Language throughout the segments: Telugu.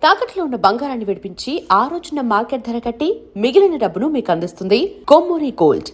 తాకట్లో ఉన్న బంగారాన్ని విడిపించి ఆ రోజున మార్కెట్ ధర కట్టి మిగిలిన డబ్బును మీకు అందిస్తుంది కొమ్మూరి గోల్డ్.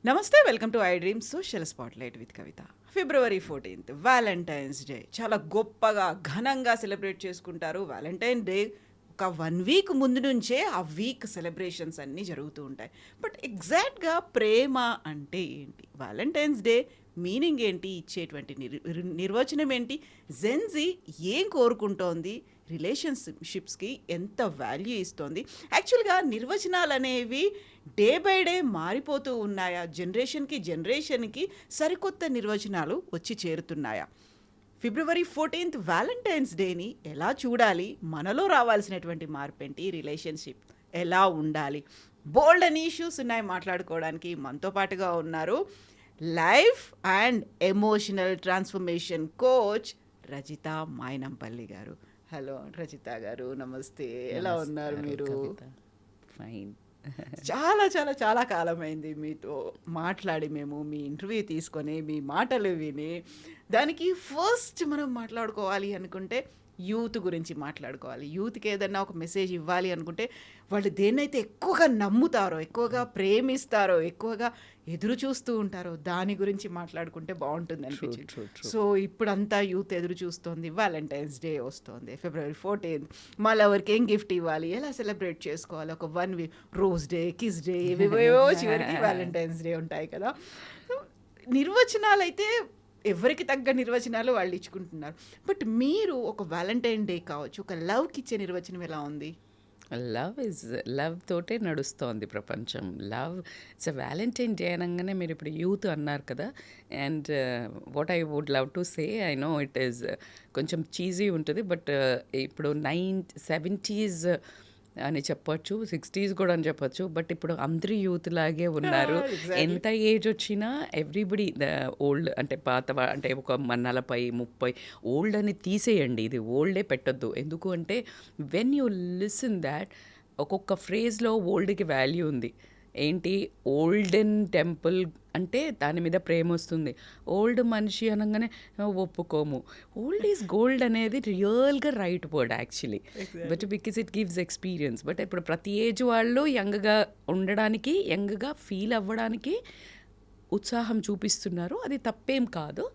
నమస్తే, welcome to I dream social spotlight with Kavitha. February 14th Valentine's day చాలా గొప్పగా ఘనంగా సెలబ్రేట్ చేసుకుంటారు. వ్యాలంటైన్ డే ఒక 1 వీక్ ముందు నుంచే ఆ వీక్ సెలబ్రేషన్స్ అన్నీ జరుగుతూ ఉంటాయి. బట్ ఎగ్జాక్ట్గా ప్రేమ అంటే ఏంటి, వ్యాలంటైన్స్ డే మీనింగ్ ఏంటి, ఇచ్చేటువంటి నిర్వచనం ఏంటి, జెన్జీ ఏం కోరుకుంటోంది, రిలేషన్షిప్స్కి ఎంత వాల్యూ ఇస్తోంది, యాక్చువల్గా నిర్వచనాలు అనేవి డే బై డే మారిపోతూ ఉన్నాయా, జనరేషన్కి సరికొత్త నిర్వచనాలు వచ్చి చేరుతున్నాయా, February 14th వ్యాలంటైన్స్ డేని ఎలా చూడాలి, మనలో రావాల్సినటువంటి మార్పేంటి, రిలేషన్షిప్ ఎలా ఉండాలి, బోల్డ్ అని ఇష్యూస్ ఉన్నాయి మాట్లాడుకోవడానికి. మనతో పాటుగా ఉన్నారు life and emotional transformation coach Rajitha Mynampally గారు. హలో రజిత గారు, నమస్తే. ఎలా ఉన్నారు మీరు? ఫైన్. చాలా చాలా చాలా కాలమైంది మీతో మాట్లాడి, మేము మీ ఇంటర్వ్యూ తీసుకొని మీ మాటలు విని. దానికి ఫస్ట్ మనం మాట్లాడుకోవాలి అనుకుంటే యూత్ గురించి మాట్లాడుకోవాలి. యూత్కి ఏదన్నా ఒక మెసేజ్ ఇవ్వాలి అనుకుంటే వాళ్ళు దేన్నైతే ఎక్కువగా నమ్ముతారో, ఎక్కువగా ప్రేమిస్తారో, ఎక్కువగా ఎదురు చూస్తూ ఉంటారో దాని గురించి మాట్లాడుకుంటే బాగుంటుంది అనిపించింది. సో ఇప్పుడంతా యూత్ ఎదురు చూస్తోంది, వ్యాలంటైన్స్ డే వస్తుంది, February 14th. మళ్ళీ ఎవరికి ఏం గిఫ్ట్ ఇవ్వాలి, ఎలా సెలబ్రేట్ చేసుకోవాలి, ఒక 1 week rose day, kiss day, ఇవేవో చివరికి వ్యాలంటైన్స్ డే ఉంటాయి కదా. నిర్వచనాలు అయితే ఎవరికి తగ్గ నిర్వచనాలు వాళ్ళు ఇచ్చుకుంటున్నారు. బట్ మీరు ఒక వ్యాలంటైన్ డే కావచ్చు, ఒక లవ్కి ఇచ్చే నిర్వచనం ఎలా ఉంది? లవ్ తోటే నడుస్తోంది ప్రపంచం. లవ్ ఇట్స్ వ్యాలంటైన్ డే అనగానే మీరు ఇప్పుడు యూత్ అన్నారు కదా, and what I would love to say, I know it is కొంచెం చీజీ ఉంటుంది, బట్ ఇప్పుడు 70s అని చెప్పొచ్చు, 60s కూడా అని చెప్పొచ్చు, బట్ ఇప్పుడు అందరూ యూత్ లాగే ఉన్నారు. ఎంత ఏజ్ వచ్చినా ఎవ్రీబడి ఓల్డ్ అంటే పాత అంటే ఒక 40 30 ఓల్డ్ అని తీసేయండి, ఇది ఓల్డే పెట్టొద్దు. ఎందుకు అంటే వెన్ యూ లిసన్ దాట్ ఒక్కొక్క ఫ్రేజ్లో ఓల్డ్కి వాల్యూ ఉంది. ఏంటి, ఓల్డెన్ టెంపుల్ అంటే దాని మీద ప్రేమ వస్తుంది. ఓల్డ్ మనిషి అనగానే ఒప్పుకోము. ఓల్డ్ ఈజ్ గోల్డ్ అనేది రియల్గా right word actually, but because it gives experience. But ఇప్పుడు ప్రతి ఏజ్ వాళ్ళు యంగ్గా ఉండడానికి, యంగ్గా ఫీల్ అవ్వడానికి ఉత్సాహం చూపిస్తున్నారు. అది తప్పేం కాదు,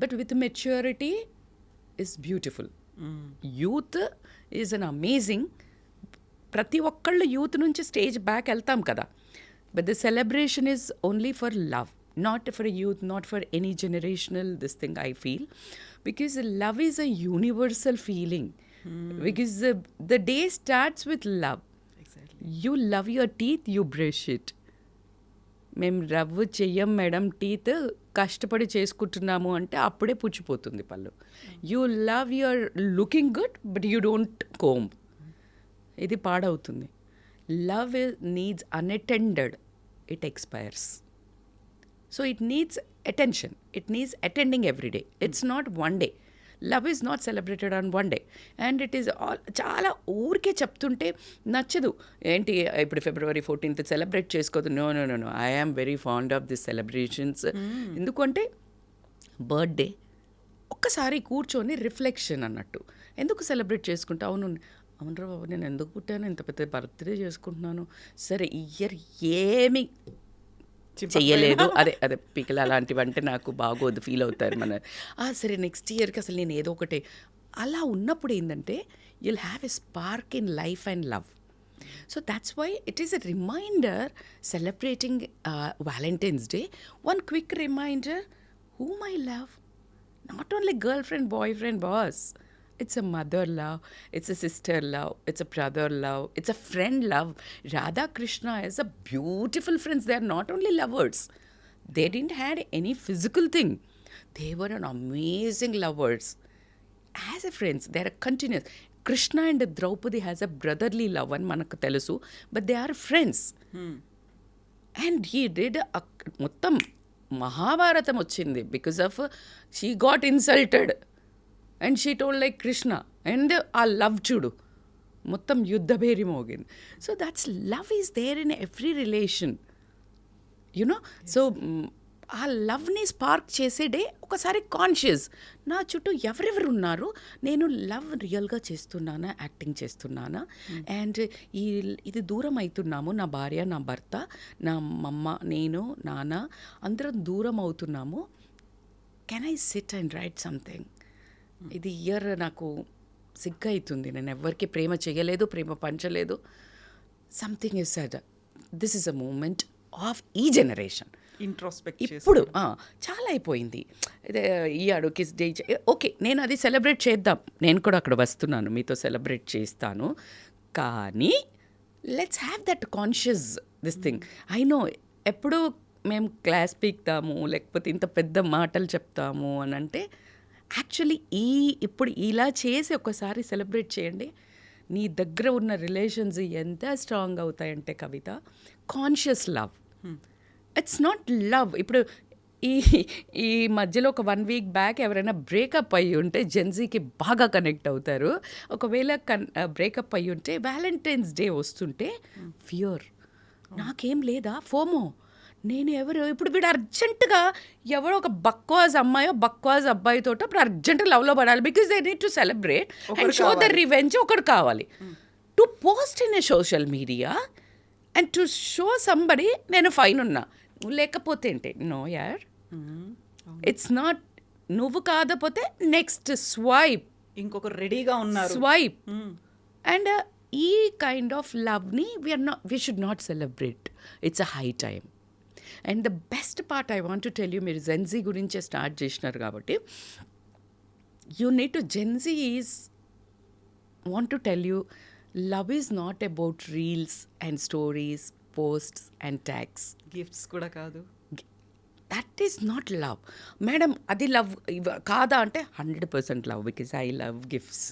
but with maturity is beautiful. Youth is an amazing. ప్రతి ఒక్కళ్ళు యూత్ నుంచి స్టేజ్ బ్యాక్ వెళ్తాం కదా, but the celebration is only for love, not for youth, not for any generational this thing, I feel, because love is a universal feeling. Because the day starts with love. Exactly. You love your teeth, you brush it. మేము రవ్వు చెయ్యం మేడం, టీత్ కష్టపడి చేసుకుంటున్నాము అంటే అప్పుడే పుచ్చిపోతుంది పళ్ళు. You love your looking good, but you don't come, ఇది పాడవుతుంది. Love needs unattended, it expires. So it needs attention, it needs attending every day. It's not one day. Love is not celebrated on one day and it is all. చాలా ఊరికే చెప్తుంటే నచ్చదు. ఏంటి ఇప్పుడు February 14th సెలబ్రేట్ చేసుకోదు. No no no no, I am very fond of this celebrations. ఎందుకంటే బర్త్డే ఒక్కసారి కూర్చొని రిఫ్లెక్షన్ అన్నట్టు. ఎందుకు సెలబ్రేట్ చేసుకుంటా? అవునరా బాబు, నేను ఎందుకు పుట్టాను, ఇంత పెద్ద బర్త్డే చేసుకుంటున్నాను, సరే ఈ ఇయర్ ఏమి చెయ్యలేదు, అదే పికలు అలాంటివంటే నాకు బాగోదు, ఫీల్ అవుతారు మన. సరే నెక్స్ట్ ఇయర్కి అసలు నేను ఏదో ఒకటి అలా ఉన్నప్పుడు ఏంటంటే you'll have a spark in life and love. So that's why it is a reminder celebrating Valentine's Day. One quick reminder, whom I love. Not only girlfriend, boyfriend, boss. It's a mother love, it's a sister love, it's a brother love, it's a friend love. Radha Krishna is a beautiful friends. They are not only lovers. They didn't had any physical thing. They were an amazing lovers. As a friends, they are continuous. Krishna and Draupadi has a brotherly love అని మనకు తెలుసు, but they are friends. And he did మొత్తం మహాభారతం వచ్చింది because of she got insulted and she told like Krishna and ఆ లవ్ చూడు మొత్తం యుద్ధభేరి మోగింది. So that's love is there in every relation, you know. So ఆ లవ్ని స్పార్క్ చేసే డే ఒకసారి కాన్షియస్, నా చుట్టూ ఎవరెవరు ఉన్నారు, నేను లవ్ రియల్గా చేస్తున్నానా, యాక్టింగ్ చేస్తున్నానా, అండ్ ఇది దూరం అవుతున్నాము, నా భార్య, నా భర్త, నా మమ్మ, నేను, నాన్న అందరం దూరం అవుతున్నాము. Can I sit and write something? ఇది ఇయర్ నాకు సిగ్గు అవుతుంది, నేను ఎవరికి ప్రేమ చేయలేదు, ప్రేమ పంచలేదు. Something is said, this is a moment of ఈ జనరేషన్. ఇప్పుడు చాలా అయిపోయింది. ఈ కిస్ డే, ఓకే నేను అది సెలబ్రేట్ చేద్దాం, నేను కూడా అక్కడ వస్తున్నాను, మీతో సెలబ్రేట్ చేస్తాను, కానీ let's have that conscious this thing. I know ఎప్పుడు మేము క్లాస్ పీక్తాము లేకపోతే ఇంత పెద్ద మాటలు చెప్తాము అని అంటే, యాక్చువల్లీ ఇప్పుడు ఇలా చేసి ఒకసారి సెలబ్రేట్ చేయండి, నీ దగ్గర ఉన్న రిలేషన్స్ ఎంత స్ట్రాంగ్ అవుతాయంటే కవిత, conscious love. It's not love. ఇప్పుడు ఈ మధ్యలో ఒక 1 week బ్యాక్ ఎవరైనా బ్రేకప్ అయ్యి ఉంటే జెన్జీకి బాగా కనెక్ట్ అవుతారు. ఒకవేళ బ్రేకప్ అయ్యి ఉంటే వ్యాలంటైన్స్ డే వస్తుంటే ఫియర్, నాకేం లేదా, ఫోమో, నేను ఎవరు, ఇప్పుడు వీడు అర్జెంటుగా ఎవరో ఒక బక్వాజ్ అమ్మాయో బక్వాజ్ అబ్బాయితో అప్పుడు అర్జెంటుగా లవ్లో పడాలి, because they need to celebrate and show the revenge. ఒకడు కావాలి to post in a social media and to show somebody నేను ఫైన్ ఉన్నా, నువ్వు లేకపోతే ఏంటి, నో యార్, ఇట్స్ నాట్. నువ్వు కాకపోతే నెక్స్ట్ స్వైప్, ఇంకొకరు రెడీగా ఉన్నారు, స్వైప్. అండ్ ఈ కైండ్ ఆఫ్ లవ్ని we should not celebrate. It's a high time. And the best part I want to tell you, మీరు జెన్జీ గురించే స్టార్ట్ చేసినారు కాబట్టి, you need to, Gen Z is want to tell you, love is not about reels and stories, posts and tags. Gifts కూడా కాదు. That is not love. Madam, అది లవ్ కాదా అంటే 100% love, because I love gifts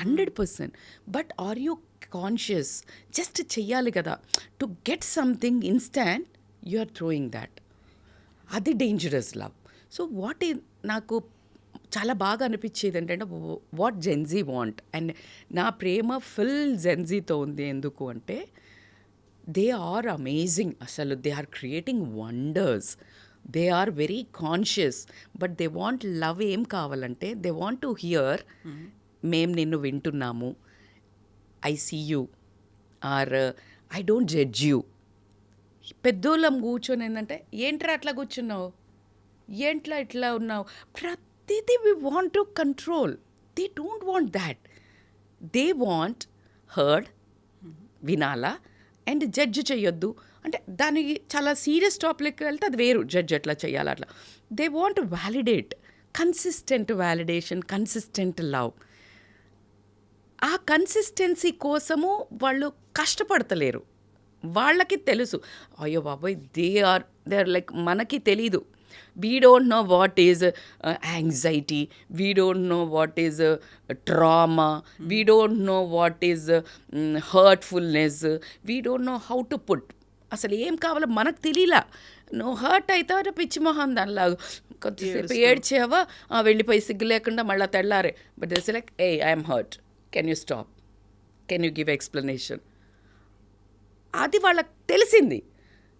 100%. But are you conscious? Just చెయ్యాలి కదా, to get something instant you are throwing that, అది డేంజరస్ లవ్. సో నాకు చాలా బాగా అనిపించేది ఏంటంటే, వాట్ జెన్జీ వాంట్, అండ్ నా ప్రేమ ఫుల్ జెన్జీతో ఉంది. ఎందుకు అంటే దే ఆర్ అమేజింగ్, అసలు they are creating wonders, they are very conscious, but they want love. ఏం కావాలంటే దే వాంట్ టు హియర్, మేము నిన్ను వింటున్నాము, I see you, or I don't judge you. పెద్దోళ్ళం కూర్చొని ఏంటంటే, ఏంట్రా అట్లా కూర్చున్నావు, ఏంట్లా ఇట్లా ఉన్నావు, ప్రతిదీ we want to control. They don't want that. They want heard, వినాలా, అండ్ జడ్జ్ చేయొద్దు. అంటే దానికి చాలా సీరియస్ టాపిక్కి వెళ్తే అది వేరు, జడ్జ్ ఎట్లా చేయాలి అట్లా. They want validate, consistent validation, consistent love. ఆ కన్సిస్టెన్సీ కోసము వాళ్ళు కష్టపడతలేరు. వాళ్ళకి తెలుసు, అయ్యో బాబోయ్, దే ఆర్ లైక్, మనకి తెలీదు. We don't know what is anxiety. We don't know what is trauma. We don't know what is hurtfulness. We don't know how to put. అసలు ఏం కావాలో మనకు తెలియలా. నువ్వు హర్ట్ అవుతావు పిచ్చి మొహం దానిలాగా కొద్దిసేపు ఏడ్చావా వెళ్ళిపోయి సిగ్గు లేకుండా మళ్ళీ తెల్లారే. But this like I'm hurt, can you stop, can you give explanation. అది వాళ్ళకి తెలిసింది,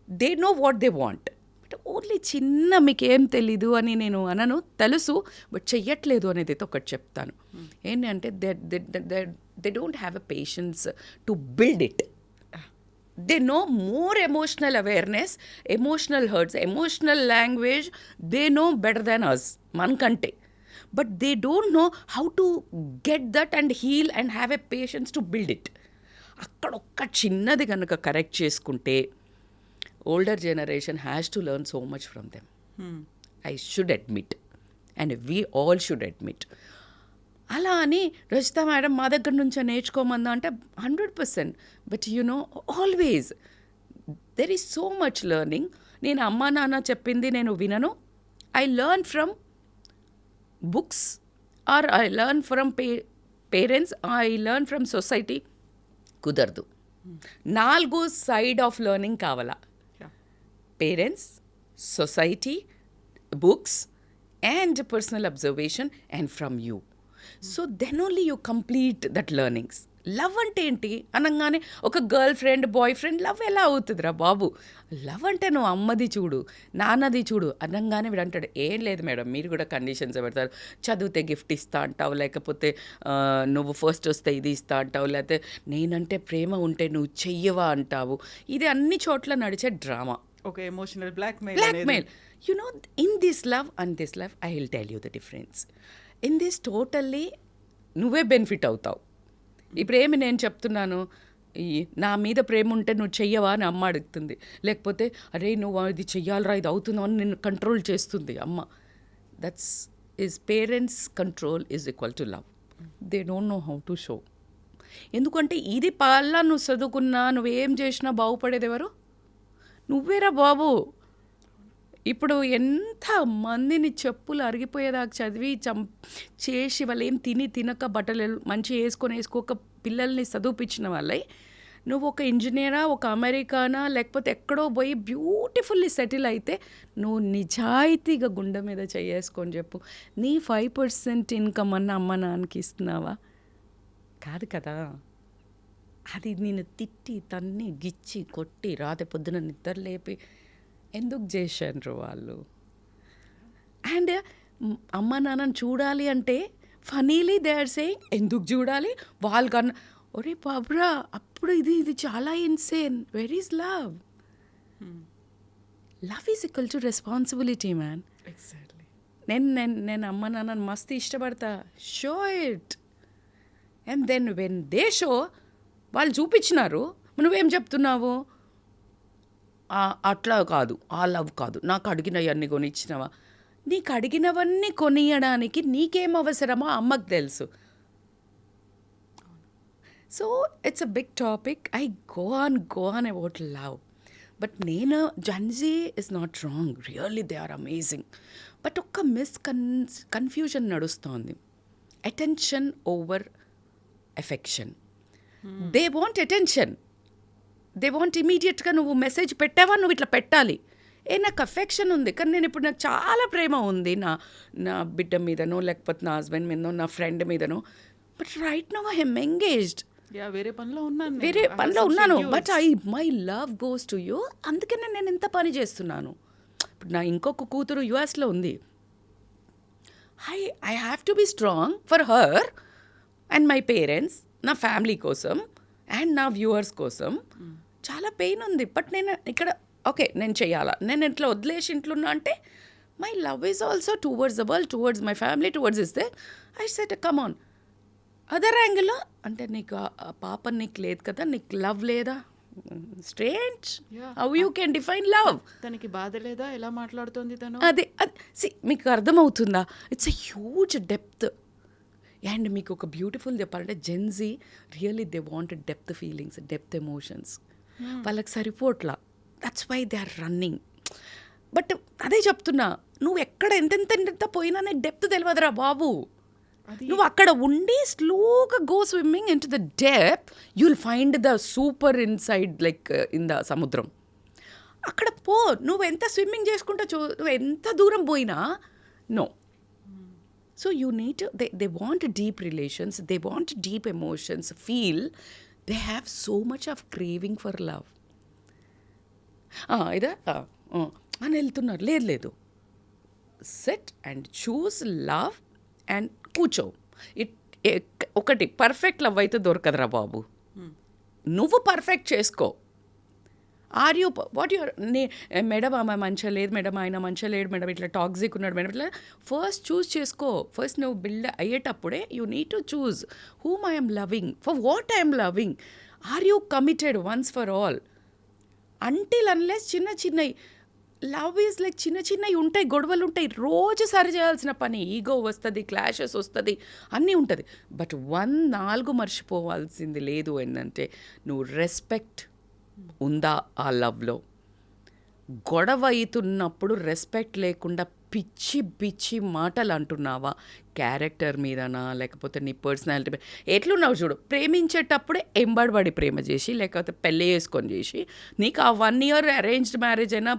they know what they want. But only చిన్న మీకేం తెలీదు అని నేను అనను, తెలుసు బట్ చెయ్యట్లేదు అనేది ఒకటి చెప్తాను. ఏంటంటే they don't have a patience to build it. They know more emotional awareness, emotional hurts, emotional language. They know better than us, mankante. But they don't know how to get that and heal and have a patience to build it. అక్కడ ఒక్క చిన్నది కనుక కరెక్ట్ చేసుకుంటే older generation has to learn so much from them. I should admit and we all should admit. అలా అని రజిత మేడం మా దగ్గర నుంచే నేర్చుకోమందా అంటే 100%. But no always there is so much learning. నేను అమ్మా నాన్న చెప్పింది నేను వినను. I learn from books or I learn from parents, I learn from society. కుదరదు. 4 సైడ్ ఆఫ్ లెర్నింగ్ కావాలా. Parents, society, books and personal observation and from you. So then only you complete that learnings. Love అంటే ఏంటి అనగానే ఒక girlfriend boyfriend love ఎలా అవుతుందిరా బాబు? లవ్ అంటే నువ్వు అమ్మది చూడు, నాన్నది చూడు అనగానే వీడు అంటాడు ఏం లేదు మేడం, మీరు కూడా కండిషన్స్ పెడతారు. చదివితే గిఫ్ట్ ఇస్తా అంటావు, లేకపోతే నువ్వు ఫస్ట్ వస్తే ఇది ఇస్తా అంటావు, లేకపోతే నేనంటే ప్రేమ ఉంటే నువ్వు చెయ్యవా అంటావు. ఇది అన్ని చోట్ల నడిచే డ్రామా. ఒక emotional blackmail. You know, in this love and this love, I will tell you the difference. In this totally నువ్వే బెనిఫిట్ అవుతావు. ఇప్పుడు ఏమి నేను చెప్తున్నాను, నా మీద ప్రేమ ఉంటే నువ్వు చెయ్యవా అని అమ్మ అడుగుతుంది, లేకపోతే అరే నువ్వు ఇది చెయ్యాలరా ఇది అవుతుందో అని నిన్ను కంట్రోల్ చేస్తుంది అమ్మ. That's is parents control is equal to love. They don't know how to show. ఎందుకంటే ఇది పాల్లా నువ్వు చదువుకున్నా నువ్వేం చేసినా బాగుపడేది ఎవరు? నువ్వేరా బాబు. ఇప్పుడు ఎంత మందిని చెప్పులు అరిగిపోయేదాకా చదివి చేసి వాళ్ళు ఏం తినక బట్టలు మంచి వేసుకోక పిల్లల్ని చదివిపించిన వాళ్ళే నువ్వు ఒక ఇంజనీరా, ఒక అమెరికానా, లేకపోతే ఎక్కడో పోయి బ్యూటిఫుల్లీ సెటిల్ అయితే నువ్వు నిజాయితీగా గుండె మీద చేసుకొని చెప్పు, నీ 5% ఇన్కమ్ అన్న అమ్మ నాన్నకి ఇస్తున్నావా? కాదు కదా. అది నేను తిట్టి తన్ని గిచ్చి కొట్టి రాత్రి పొద్దున నిద్ర లేపి ఎందుకు చేశారు వాళ్ళు? అండ్ అమ్మ నాన్నని చూడాలి అంటే ఫనీలీ దే ఆర్ సేయింగ్ ఎందుకు చూడాలి వాళ్ళకన్నా. ఒరే బాబురా అప్పుడు ఇది చాలా insane. Where is love? Love is equal to responsibility man. Exactly. నేను అమ్మ నాన్నని మస్తు ఇష్టపడతా. Show it. And then when they show వాళ్ళు చూపించినారు, నువ్వేం చెప్తున్నావు? అట్లా కాదు, ఆ లవ్ కాదు, నాకు అడిగినవన్నీ కొనిచ్చినవా? నీకు అడిగినవన్నీ కొనియడానికి నీకేం అవసరమో అమ్మకు తెలుసు. So it's a big topic. I go on about love. But నేను Gen Z is not wrong, really they are amazing. But ఒక్క కన్ఫ్యూజన్ నడుస్తోంది. Attention over affection. They want attention, they want ఇమీడియట్గా నువ్వు మెసేజ్ పెట్టావా నువ్వు ఇట్లా పెట్టాలి. నాకు అఫెక్షన్ ఉంది కానీ నేను ఇప్పుడు నాకు చాలా ప్రేమ ఉంది నా బిడ్డ మీదనో, లేకపోతే నా హస్బెండ్ మీదనో, నా ఫ్రెండ్ మీదనో. But right now I am engaged, వేరే పనిలో ఉన్నాను. But my love goes to you. అందుకనే నేను ఇంత పని చేస్తున్నాను. ఇప్పుడు నా ఇంకొక కూతురు యుఎస్లో ఉంది. I have to be strong for her and my parents, నా ఫ్యామిలీ కోసం అండ్ నా వ్యూవర్స్ కోసం. చాలా పెయిన్ ఉంది. బట్ నేను ఇక్కడ ఓకే నేను చెయ్యాలా, నేను ఇట్లా వదిలేసి ఇంట్లో ఉన్నా అంటే my love is also towards the world, towards my family, towards is they. I said come on. Other యాంగిల్లో అంటే నీకు ఆ పాప నీకు లేదు కదా, నీకు లవ్ లేదా? Strange. How you can define love? తనకి బాధ లేదా? ఎలా మాట్లాడుతుంది తను? అదే మీకు అర్థమవుతుందా? It's a huge depth. And మీకు ఒక బ్యూటిఫుల్ చెప్పాలంటే Gen Z really they want depth feelings, depth emotions. వాళ్ళకి సరిపోట్లా. That's why they are running. But అదే చెప్తున్నా, నువ్వు ఎక్కడ ఎంతెంత పోయినా నీకు డెప్త్ తెలియదురా బాబు. నువ్వు అక్కడ ఉండి స్లోగా go swimming in to the depth, you will find the super inside like in the సముద్రం. అక్కడ పో, నువ్వు ఎంత స్విమ్మింగ్ చేసుకుంటా నువ్వు ఎంత దూరం పోయినా no. So you need to, they want deep relations, they want deep emotions, feel, they have so much of craving for love. ఇదా అని వెళ్తున్నారు, లేదు set and choose love and కూర్చో. ఒకటి పర్ఫెక్ట్ లవ్ అయితే దొరకదురా బాబు, నువ్వు పర్ఫెక్ట్ చేసుకో. Are you what your madam ఆమె మంచిగా లేదు మేడం, ఆయన మంచిగా లేడు మేడం, ఇట్లా టాక్సిక్ ఉన్నాడు మేడం, ఇట్లా ఫస్ట్ చూస్ చేసుకో. ఫస్ట్ నువ్వు బిల్డ్ అయ్యేటప్పుడే you need to choose whom I'm loving, for what I'm loving, are you committed once for all. Until unless చిన్నవి లవ్ ఈజ్ లైక్ చిన్నవి ఉంటాయి, గొడవలు ఉంటాయి, రోజు సరి చేయాల్సిన పని, ఈగో వస్తుంది, క్లాషెస్ వస్తుంది, అన్నీ ఉంటుంది. బట్ 4 మర్చిపోవాల్సింది లేదు ఏంటంటే, నువ్వు రెస్పెక్ట్ ఉందా ఆ లవ్లో. గొడవ అవుతున్నప్పుడు రెస్పెక్ట్ లేకుండా పిచ్చి మాటలు అంటున్నావా, క్యారెక్టర్ మీదనా లేకపోతే నీ పర్సనాలిటీ మీద ఎట్లున్నావు చూడు. ప్రేమించేటప్పుడే ఎంబడిబడి ప్రేమ చేసి లేకపోతే పెళ్ళి చేసుకొని చేసి నీకు ఆ 1 year అరేంజ్డ్ మ్యారేజ్ అయినా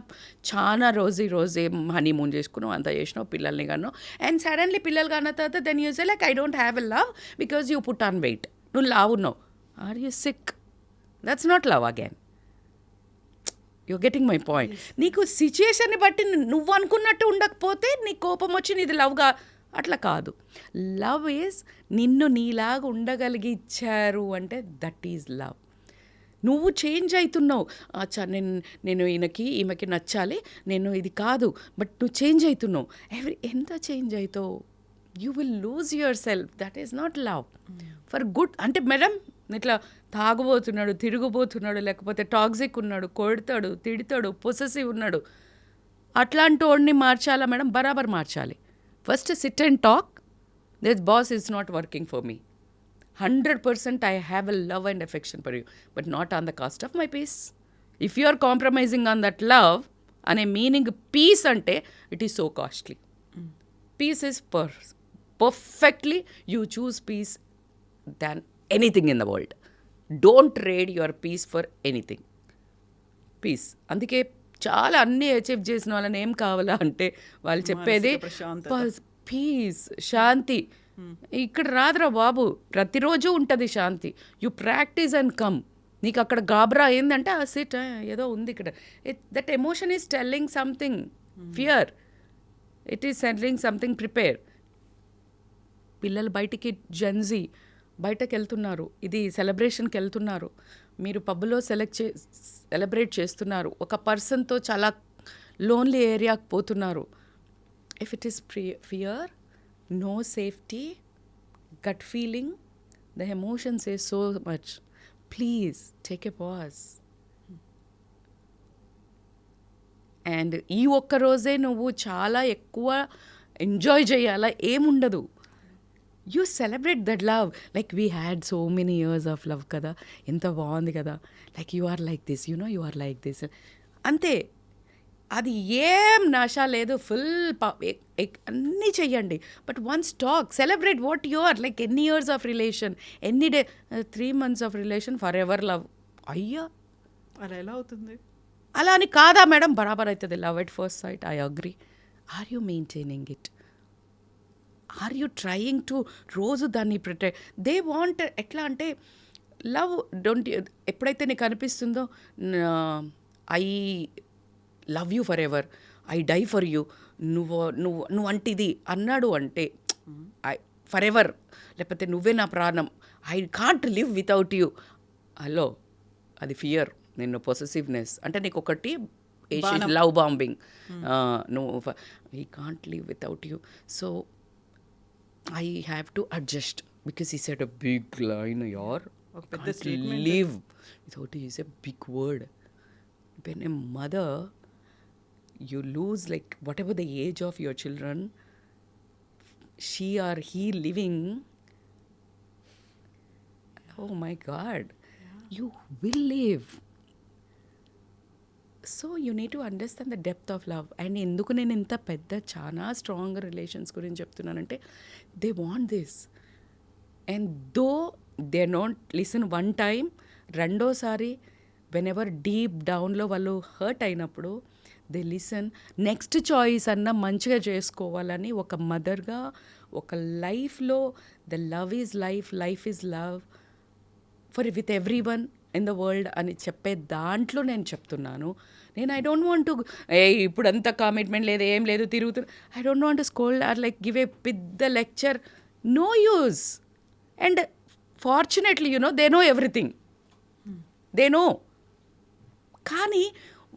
చాలా రోజే హనీమూన్ చేసుకున్నావు, అంతా చేసినావు, పిల్లల్ని కన్నావు, అండ్ సడన్లీ పిల్లలు కన్న తర్వాత then you say like I don't have a love because you put on weight. నువ్వు లావు ఉన్నావు, are you sick? That's not love again. You're getting my point. నీకు సిచ్యుయేషన్ని బట్టి నువ్వు అనుకున్నట్టు ఉండకపోతే నీ కోపం వచ్చి నీది లవ్గా, అట్లా కాదు. లవ్ ఈజ్ నిన్ను నీలాగా ఉండగలిగి ఇచ్చారు అంటే దట్ ఈజ్ లవ్. నువ్వు చేంజ్ అవుతున్నావు, అచ్చా నేను ఈమెకి నచ్చాలి, నేను ఇది కాదు, బట్ నువ్వు చేంజ్ అవుతున్నావు. ఎంత చేంజ్ అవుతావు, you will lose your self. That is not love for good. అంటే మేడం ఇట్లా తాగుబోతున్నాడు, తిరుగుబోతున్నాడు, లేకపోతే టాక్సిక్ ఉన్నాడు, కొడతాడు, తిడతాడు, పొసెసివ్ ఉన్నాడు, అట్లాంటి వాడిని మార్చాలా మేడం? బరాబర్ మార్చాలి. First SIT and talk, this boss is not working for me. 100% I have a love and affection for you, but not on the cost of my peace. If you are compromising on that love, అనే మీనింగ్ పీస్ అంటే it is so costly. Peace is perfectly you choose peace than anything in the world. Don't trade your peace for anything. Peace. అందుకే చాలా అన్నీ అచీవ్ చేసిన వాళ్ళని ఏం కావాలా అంటే వాళ్ళు చెప్పేది పీస్, శాంతి. ఇక్కడ రాదురా బాబు, ప్రతిరోజు ఉంటుంది శాంతి. You practice and come. నీకు అక్కడ గాబరా ఏంటంటే ఆ సిట్ ఏదో ఉంది ఇక్కడ, that emotion is telling something, fear, it is telling something, prepare. పిల్లలు బయటికి జెన్జీ బయటకు వెళ్తున్నారు, ఇది సెలబ్రేషన్కి వెళ్తున్నారు, మీరు పబ్లో సెలబ్రేట్ చేస్తున్నారు, ఒక పర్సన్తో చాలా లోన్లీ ఏరియాకి పోతున్నారు. If it is fear, no safety, gut feeling, the emotion says so much. Please take a pause. And ఈ ఒక్క రోజే నువ్వు చాలా ఎక్కువ ఎంజాయ్ చేయాలా ఏముండదు. You celebrate that love, like we had so many years of love కదా, ఎంత బాగుంది కదా, like you are like this, you are like this, అంతే. అది ఏం నాశా లేదు, ఫుల్ అన్నీ చెయ్యండి, but once talk, celebrate what you are. Like ఎన్ని ఇయర్స్ ఆఫ్ రిలేషన్, ఎన్ని 3 months of relation, forever love. అయ్యా అలా ఎలా అవుతుంది? అలా అని కాదా మేడం, బరాబర్ అవుతుంది. Love at first sight, I agree. Are you maintaining it? Are you trying to రోజు దాన్ని ప్రొటెక్ట్? దే వాంట్ ఎట్లా అంటే లవ్ డోంట్, ఎప్పుడైతే నీకు అనిపిస్తుందో I love you forever, I die for you, నువ్వు అంటిది అన్నాడు అంటే ఐ ఫర్ ఎవర్, లేకపోతే నువ్వే నా ప్రాణం, I can't live without you. Hello, అది ఫియర్, నిన్ను పొసెసివ్నెస్ అంటే నీకు ఒకటి లవ్ బాంబింగ్, నువ్వు I can't live without you, so I have to adjust because ఈ set a big line, your live without you is a big word. When a mother, you lose, like whatever the age of your children, she or he living, oh my God, you will live. So you need to understand the depth of love. And ఎందుకు నేను ఇంత పెద్ద చాలా స్ట్రాంగ్ రిలేషన్స్ గురించి చెప్తున్నానంటే, they want this, and though they don't listen one time, రెండోసారి వెన్ ఎవర్ డీప్ డౌన్లో వాళ్ళు హర్ట్ అయినప్పుడు దే లిసన్, నెక్స్ట్ చాయిస్ అన్న మంచిగా చేసుకోవాలని ఒక మదర్గా ఒక లైఫ్లో the love is life, life is love for with everyone in the world అని చెప్పే దాంట్లో నేను చెప్తున్నాను. నేను ఐ డోంట్ వాంట్ టు ఇప్పుడంతా కమిట్మెంట్ లేదు, ఏం లేదు, తిరుగుతున్నా. I don't want to scold or like give a పెద్ద lecture. No use. And fortunately they know everything, they know. కానీ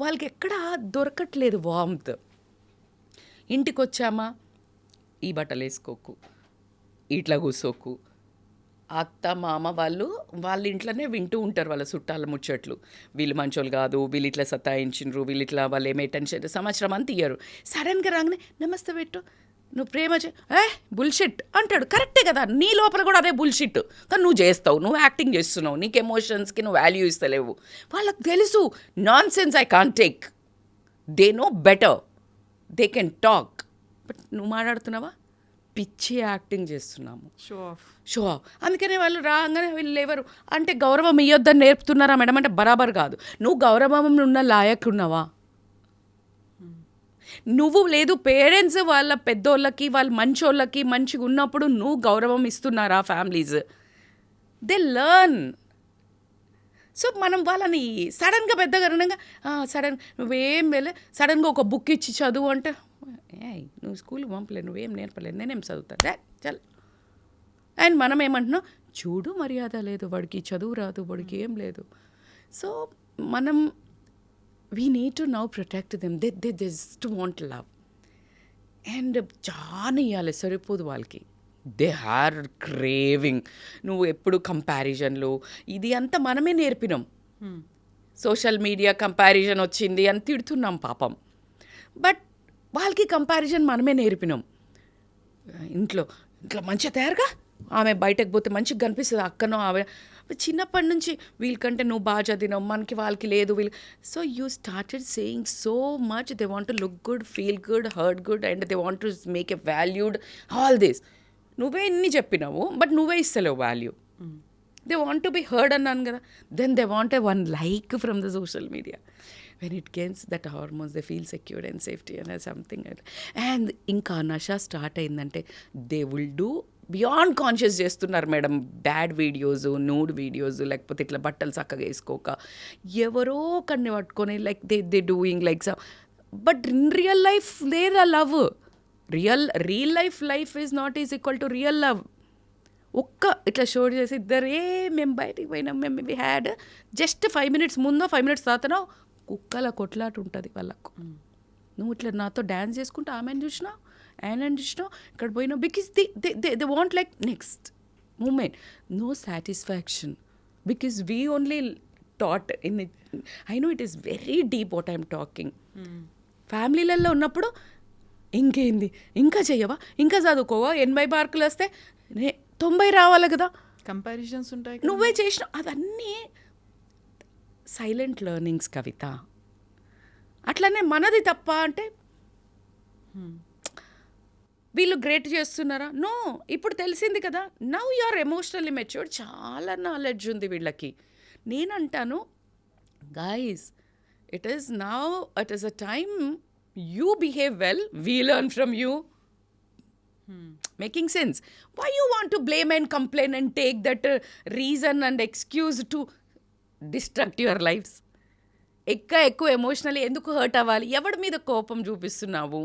వాళ్ళకి ఎక్కడ దొరకట్లేదు వార్మ్త్. ఇంటికి వచ్చామా, ఈ బట్టలు వేసుకోకు, ఇట్లా కూర్చోకు. అత్త మామ వాళ్ళ ఇంట్లోనే వింటూ ఉంటారు వాళ్ళ చుట్టాల ముచ్చట్లు. వీళ్ళు మంచోళ్ళు కాదు, వీళ్ళు ఇట్లా సతాయించిండ్రు, వీళ్ళు ఇట్లా వాళ్ళు ఏమే టెన్షన్, సంవత్సరం అంతా ఇయ్యరు. సడన్గా రాగానే నమస్తే పెట్టు, నువ్వు ప్రేమ బుల్షిట్ అంటాడు. కరెక్టే కదా, నీ లోపల కూడా అదే బుల్షిట్. కానీ నువ్వు చేస్తావు, నువ్వు యాక్టింగ్ చేస్తున్నావు, నీకు ఎమోషన్స్కి నువ్వు వాల్యూ ఇస్తలేవు. వాళ్ళకి తెలుసు non sense I can't take. They know better, they can talk. But నువ్వు మాట్లాడుతున్నావా, పిచ్చి యాక్టింగ్ చేస్తున్నాము, షో ఆఫ్. అందుకనే వాళ్ళు రాగానే వీళ్ళు లేవరు అంటే గౌరవం ఇవ్వొద్దని నేర్పుతున్నారా మేడం అంటే బరాబర్ కాదు. నువ్వు గౌరవం ఉన్న లాయక్ ఉన్నావా? నువ్వు లేదు, పేరెంట్స్ వాళ్ళ పెద్దోళ్ళకి వాళ్ళ మంచోళ్ళకి మంచిగా ఉన్నప్పుడు నువ్వు గౌరవం ఇస్తున్నారా ఫ్యామిలీస్? They learn. సో మనం వాళ్ళని సడన్గా పెద్దగా నువ్వేం వెళ్ళే సడన్గా ఒక బుక్ ఇచ్చి చదువు అంటే నువ్వు స్కూల్కి పంపలేదు, నువ్వేం నేర్పలేదు, నేనేం చదువుతా చల్. అండ్ మనం ఏమంటున్నాం, చూడు మర్యాద లేదు, వాడికి చదువు రాదు, వాడికి ఏం లేదు. సో మనం we need to now protect them. They just want love. And చాలా ఇవ్వాలి, సరిపోదు వాళ్ళకి. They are craving. నువ్వు ఎప్పుడు కంపారిజన్లు ఇది అంతా మనమే నేర్పినాం. సోషల్ మీడియా కంపారిజన్ వచ్చింది అని తిడుతున్నాం పాపం. బట్ వాళ్ళకి కంపారిజన్ మనమే నేర్పినాం. ఇంట్లో మంచిగా తయారుగా, ఆమె బయటకు పోతే మంచిగా కనిపిస్తుంది, అక్కనో ఆమె చిన్నప్పటి నుంచి వీళ్ళకంటే నువ్వు బాగా చదివినావు, మనకి వాళ్ళకి లేదు వీళ్ళు. So you started saying so much. They want to look good, feel good, hurt good, and they want to make a valued all this. నువ్వే ఇన్ని చెప్పినావు బట్ నువ్వే ఇస్తలేవు value. They want to be heard అన్నాను కదా. Then they want a one like from the social media. When it gets that hormones, they feel secure and safety and something. And ఇంకా నష స్టార్ట్ అయిందంటే they will do beyond conscious చేస్తున్నారు madam. Bad videos, nude videos, లేకపోతే ఇట్లా బట్టలు చక్కగా వేసుకోక ఎవరో కన్ని పట్టుకొని like they doing like some. But in real life there a love. Real life is not is equal to real love. ఒక్క ఇట్లా షో చేసి ఇద్దరే మేము బయటికి పోయినాం, మేము వి హ్యాడ్ జస్ట్ 5 minutes ముందో 5 minutes తర్వాతనో కుక్కల కొట్లాట ఉంటుంది వాళ్ళకు. నువ్వు ఇట్లా నాతో డ్యాన్స్ చేసుకుంటూ ఆమెను చూసినావు, ఆయనని చూసినావు, ఇక్కడ పోయినావు. Because they want like next moment. No satisfaction because we only taught in. I know it is very deep what I'm talking. ఫ్యామిలీలలో ఉన్నప్పుడు ఇంకేంది, ఇంకా చెయ్యవా, ఇంకా చదువుకోవా, 80 మార్కులు వస్తే 90 రావాలి కదా, కంపారిజన్స్ ఉంటాయి. నువ్వే చేసినావు. అదన్నీ సైలెంట్ లెర్నింగ్స్ కవిత. అట్లనే మనది తప్ప అంటే వీళ్ళు గ్రేట్ చేస్తున్నారా? నో. ఇప్పుడు తెలిసింది కదా, now you are emotionally matured. చాలా నాలెడ్జ్ ఉంది వీళ్ళకి. నేనంటాను guys, it is a time you behave well, we learn from you. Making sense? Why you want to blame and complain and take that reason and excuse to destruct your lifes? ఎక్కువ ఎమోషనల్లీ ఎందుకు హర్ట్ అవ్వాలి? ఎవరి మీద కోపం చూపిస్తున్నావు?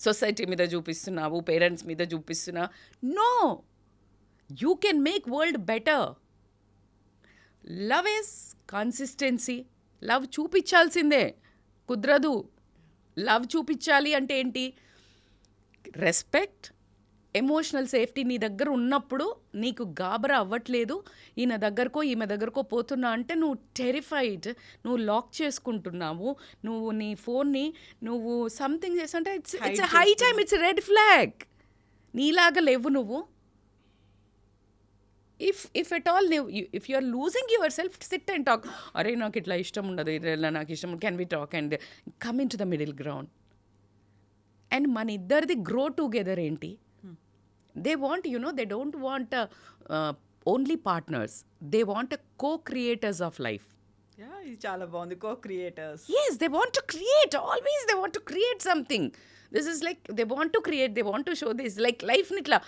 సొసైటీ మీద చూపిస్తున్నావు, పేరెంట్స్ మీద చూపిస్తున్నా? No, you can make world better. Love is consistency. Love చూపించాల్సిందే, కుదరదు. లవ్ చూపించాలి అంటే ఏంటి? రెస్పెక్ట్, ఎమోషనల్ సేఫ్టీ నీ దగ్గర ఉన్నప్పుడు నీకు గాబరా అవ్వట్లేదు. ఈయన దగ్గరకో ఈమె దగ్గరకో పోతున్నా అంటే నువ్వు టెరిఫైడ్, నువ్వు లాక్ చేసుకుంటున్నావు, నువ్వు నీ ఫోన్ని నువ్వు సంథింగ్ చేస్తుంటే it's high time, it's red flag. నీలాగా లేవు నువ్వు. If at all if you are losing your self, sit and talk. అరే నాకు ఇట్లా ఇష్టం ఉండదు, ఇలా నాకు ఇష్టం, can we talk and come into the middle ground. And మన ఇద్దరిది గ్రో టుగెదర్ ఏంటి? They want, they don't want only partners. They want co-creators of life. ఇది చాలా బాగుంది. Creators. Yes, they want to create. Always they want to create something. This is like they want to create. They want to show this. Like life nitla.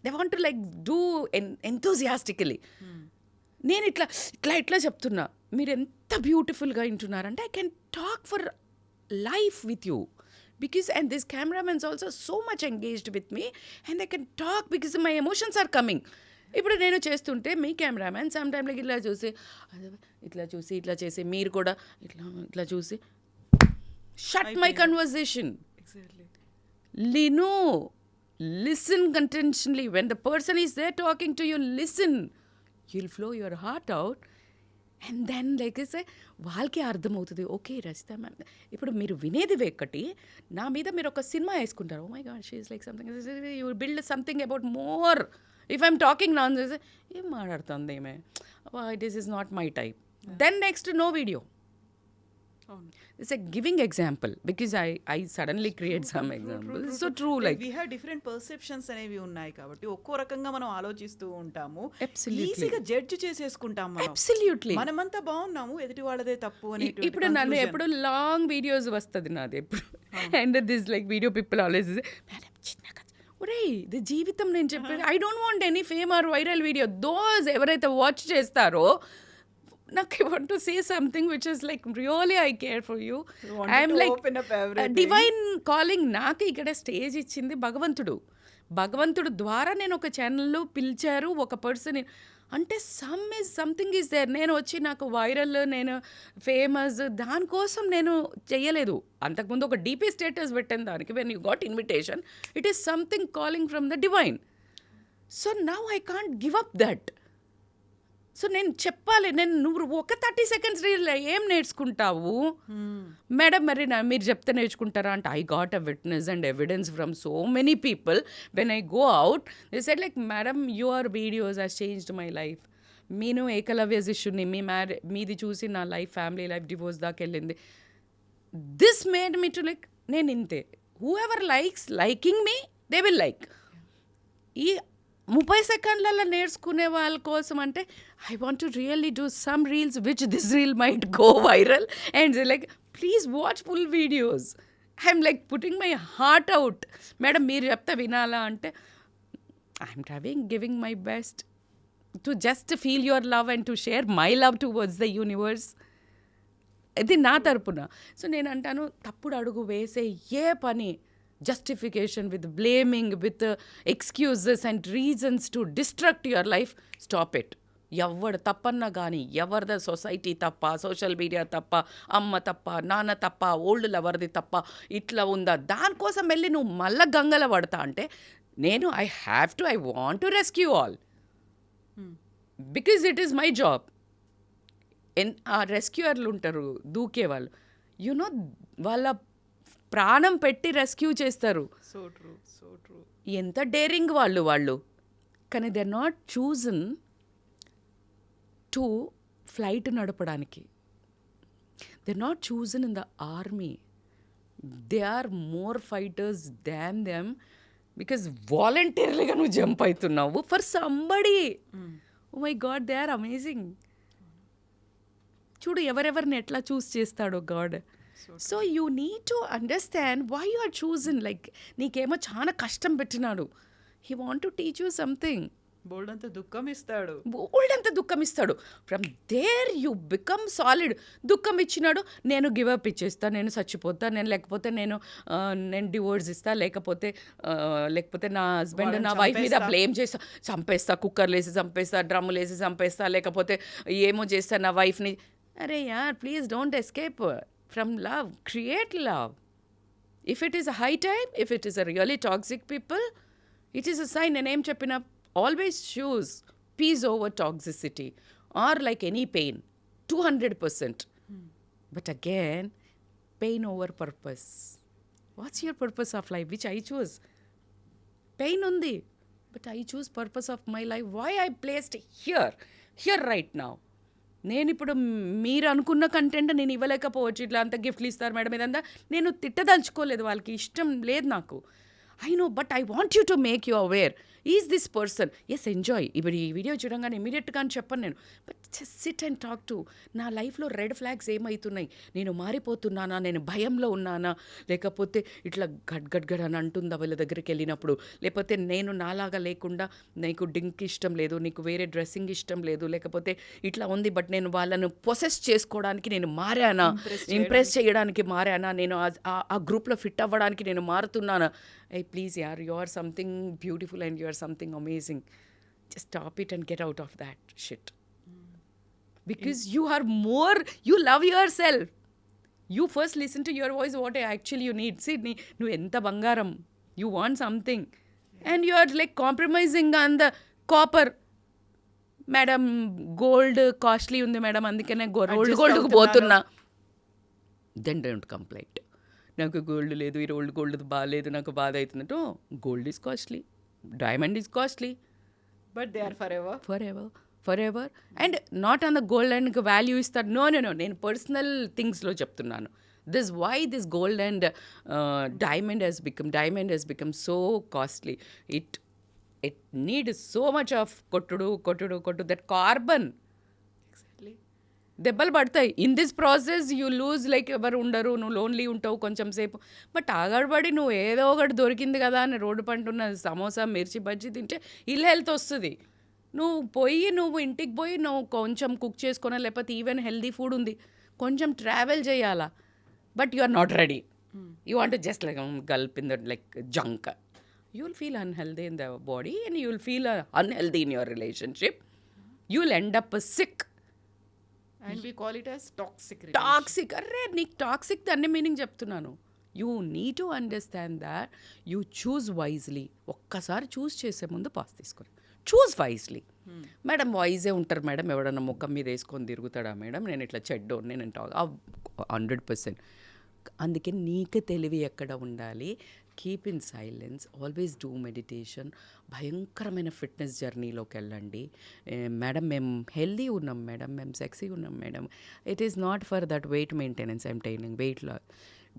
They want to like do enthusiastically. నేను ఇట్లా చెప్తున్నా, మీరు ఎంత బ్యూటిఫుల్గా వింటున్నారంటే I can talk for life with you because and this cameramens also so much engaged with me and I can talk because my emotions are coming. ఇప్పుడు నేను చేస్తుంటే మీ కెమెరామెన్ సమ్ టైమ్లో ఇట్లా చూసి ఇట్లా చేసి మీరు కూడా ఇట్లా చూసి shut my conversation. Exactly. Listen intentionally. When the person is there talking to you, listen. You'll flow your heart out. And then like I say, వాళ్ళకి అర్థమవుతుంది, ఓకే రచిత మ్యామ్ ఇప్పుడు మీరు వినేది వేక్కటి నా మీద మీరు ఒక సినిమా వేసుకుంటారు. Oh my god she is like something, you build something about more. If I'm talking నాన్ ఏం మాట్లాడుతుంది ఏమే, this is not my type, then next no video. It's a giving example because I suddenly create some examples. So true, like we have different perceptions అనేవి ఉన్నాయి కాబట్టి ఒక్కో రకంగా మనం ఆలోచిస్తూ ఉంటాము. Absolutely. ఈజీగా జడ్జ్ చేసేసుకుంటాం మనం. Absolutely. మనమంతా బాగున్నాము, ఎదుటి వాళ్ళదే తప్పు అని. ఇప్పుడు నన్ను ఎప్పుడు లాంగ్ వీడియోస్ వస్తుంది నాది ఎప్పుడు, and this like video people always madam చిన్న కథ ఒరే ఇది జీవితం. నేను చెప్పేది I don't want any fame or viral video. Those ఎవరైతే వాచ్ చేస్తారో నాకు I want to say something which is like really I care for you. I'm like divine calling. నాకు ఇక్కడ స్టేజ్ ఇచ్చింది భగవంతుడు ద్వారా నేను ఒక ఛానల్లో పిలిచారు ఒక పర్సన్ అంటే సంథింగ్ ఈజ్ దేర్. నేను వచ్చి నాకు వైరల్, నేను ఫేమస్ దానికోసం నేను చెయ్యలేదు. అంతకుముందు ఒక డీపీ స్టేటస్ పెట్టాను దానికి, when you got invitation it is something calling from the divine. So now I can't give up that. So నేను చెప్పాలి, నువ్వు ఒక 30 seconds రీల్లో ఏం నేర్చుకుంటావు మేడం, మరి మీరు చెప్తే నేర్చుకుంటారా అంటే I got a witness and evidence from so many people when I go out. They said like madam your videos has changed my life. నేను ఏకలవ్య శిష్యుని, మీది చూసి నా లైఫ్, ఫ్యామిలీ లైఫ్, డివోర్స్ దాకా వెళ్ళింది. This made me to like నేను ఇంతే. Who ever liking me they will like. ఈ 30 సెకండ్లలో నేర్చుకునే వాళ్ళ కోసం అంటే I want to really do some reels which this reel might go viral and like please watch full videos. I'm like putting my heart out. Madam మీరు చెప్తే వినాలా అంటే I'm giving my best to just feel your love and to share my love towards the universe. ఇది నా తరపున. సో నేను అంటాను తప్పుడు అడుగు వేసే ఏ పని justification, with blaming, with excuses and reasons to destruct your life, stop it. ఎవడు తప్పన్నా కానీ, ఎవరిద సొసైటీ తప్ప, సోషల్ మీడియా తప్ప, అమ్మ తప్ప, నాన్న తప్ప, ఓల్డ్ లవర్ది తప్ప, ఇట్లా ఉందా దానికోసం వెళ్ళి నువ్వు మళ్ళా గంగల పడతా అంటే నేను I want to rescue all because it is my job. ఆ రెస్క్యూయర్లు ఉంటారు దూకేవాళ్ళు, యునో వాళ్ళ ప్రాణం పెట్టి రెస్క్యూ చేస్తారు. So true. ఎంత డేరింగ్ వాళ్ళు కానీ they are not chosen to flight నడపడానికి. They are not chosen in the army. They are more fighters than them because వాలంటీర్లీగా నువ్వు జంప్ అవుతున్నావు for somebody. Oh my god, they are amazing. చూడు ఎవరెవరిని ఎట్లా చూస్ చేస్తాడో god. So you need to understand why you are chosen. Like నీకేమో చాలా కష్టం పెట్టినాడు. He want to teach you something. బోల్డ్ అంత దుఃఖం ఇస్తాడు. From there you become solid. దుఃఖం ఇచ్చినాడు, నేను గివప్ ఇచ్చేస్తా, నేను చచ్చిపోతా, లేకపోతే నేను డివోర్స్ ఇస్తా, లేకపోతే నా హస్బెండ్ నా వైఫ్ మీద బ్లేమ్ చేస్తా, చంపేస్తా, కుక్కర్లు వేసి చంపేస్తా, డ్రమ్ములు వేసి చంపేస్తా, లేకపోతే ఏమో చేస్తా నా వైఫ్ని. అరే యార్ please don't escape from love. Create love. If it is a high time, if it is a really toxic people, it is a sign. And em cheppina always choose peace over toxicity or like any pain 200%. But again, pain over purpose. What's your purpose of life? Which I choose. Pain undi, but I choose purpose of my life. Why I placed here right now. నేను ఇప్పుడు మీరు అనుకున్న కంటెంట్ నేను ఇవ్వలేకపోవచ్చు. ఇట్లా అంత గిఫ్ట్లు ఇస్తారు మేడం, ఇదంతా నేను తిట్టదలుచుకోలేదు, వాళ్ళకి ఇష్టం లేదు నాకు. I know but I want you to make you aware is this person is enjoy. ఇప్పుడు ఈ వీడియో చూడంగానే ఇమీడియట్గా అని చెప్పను నేను, but just sit and talk to. నా లైఫ్లో రెడ్ ఫ్లాగ్స్ ఏమవుతున్నాయి, నేను మారిపోతున్నానా, నేను భయంలో ఉన్నానా, లేకపోతే ఇట్లా గడ్ గడ్ గడ్ అని అంటుందా వాళ్ళ దగ్గరికి వెళ్ళినప్పుడు, లేకపోతే నేను నాలాగా లేకుండా నీకు డింక్ ఇష్టం లేదు, నీకు వేరే డ్రెస్సింగ్ ఇష్టం లేదు, లేకపోతే ఇట్లా ఉంది బట్ నేను వాళ్ళను పొసెస్ చేసుకోవడానికి నేను మారానా, ఇంప్రెస్ చేయడానికి మారానా, నేను ఆ గ్రూప్లో ఫిట్ అవ్వడానికి నేను మారుతున్నానా. Hey, please, yaar, you are something beautiful and you are something amazing. Just stop it and get out of that shit. Because you are more, you love yourself. You first listen to your voice, what actually you need. See, nu enta bangaram. You want something. And you are like compromising on the copper. Madam, gold costly undi madam, andikane gold ku potunna. Then don't complain. నాకు గోల్డ్ లేదు, ఈ గోల్డ్ బాగాలేదు, నాకు బాధ అవుతుందంటో. Gold is costly, diamond is costly, but they are forever. And not on the gold and value ఇస్తారు. నో, నేను పర్సనల్ థింగ్స్లో చెప్తున్నాను. Why this gold and diamond has become so costly. It need so much of కొట్టుడు దట్ కార్బన్. దెబ్బలు పడతాయి. In this process you lose, like ఎవరు ఉండరు, నువ్వు లోన్లీ ఉంటావు కొంచెం సేపు. బట్ ఆగడబడి నువ్వు ఏదో ఒకటి దొరికింది కదా అని రోడ్డు పంటున్న సమోసా మిర్చి బజ్జీ తింటే ఇల్ హెల్త్ వస్తుంది. నువ్వు ఇంటికి పోయి నువ్వు కొంచెం కుక్ చేసుకున్నా, లేకపోతే ఈవెన్ హెల్దీ ఫుడ్ ఉంది, కొంచెం ట్రావెల్ చేయాలా. But you are not ready. You want just like gulp in that like junk. You will feel unhealthy in the body and you will feel unhealthy in your relationship. You will end up sick. And we call it as toxic. అర్రే నీకు టాక్సిక్ దాన్ని మీనింగ్ చెప్తున్నాను. You need to understand that you choose wisely. ఒక్కసారి చూస్ చేసే ముందు పాస్ తీసుకొని చూజ్ వైజ్లీ. మేడం వైజే ఉంటారు మేడం, ఎవడన్నా ముఖం మీద వేసుకొని తిరుగుతాడా మేడం, నేను ఇట్లా చెడ్డోని, నేను 100%. అందుకే నీకు తెలివి ఎక్కడ ఉండాలి. Keep in silence, always do meditation. భయంకరమైన ఫిట్నెస్ జర్నీలోకి వెళ్ళండి. మేడం మేము హెల్దీ ఉన్నాం మేడం, మేము సెక్సీగా ఉన్నాం madam. It is not for that weight maintenance I'm telling. Weight loss.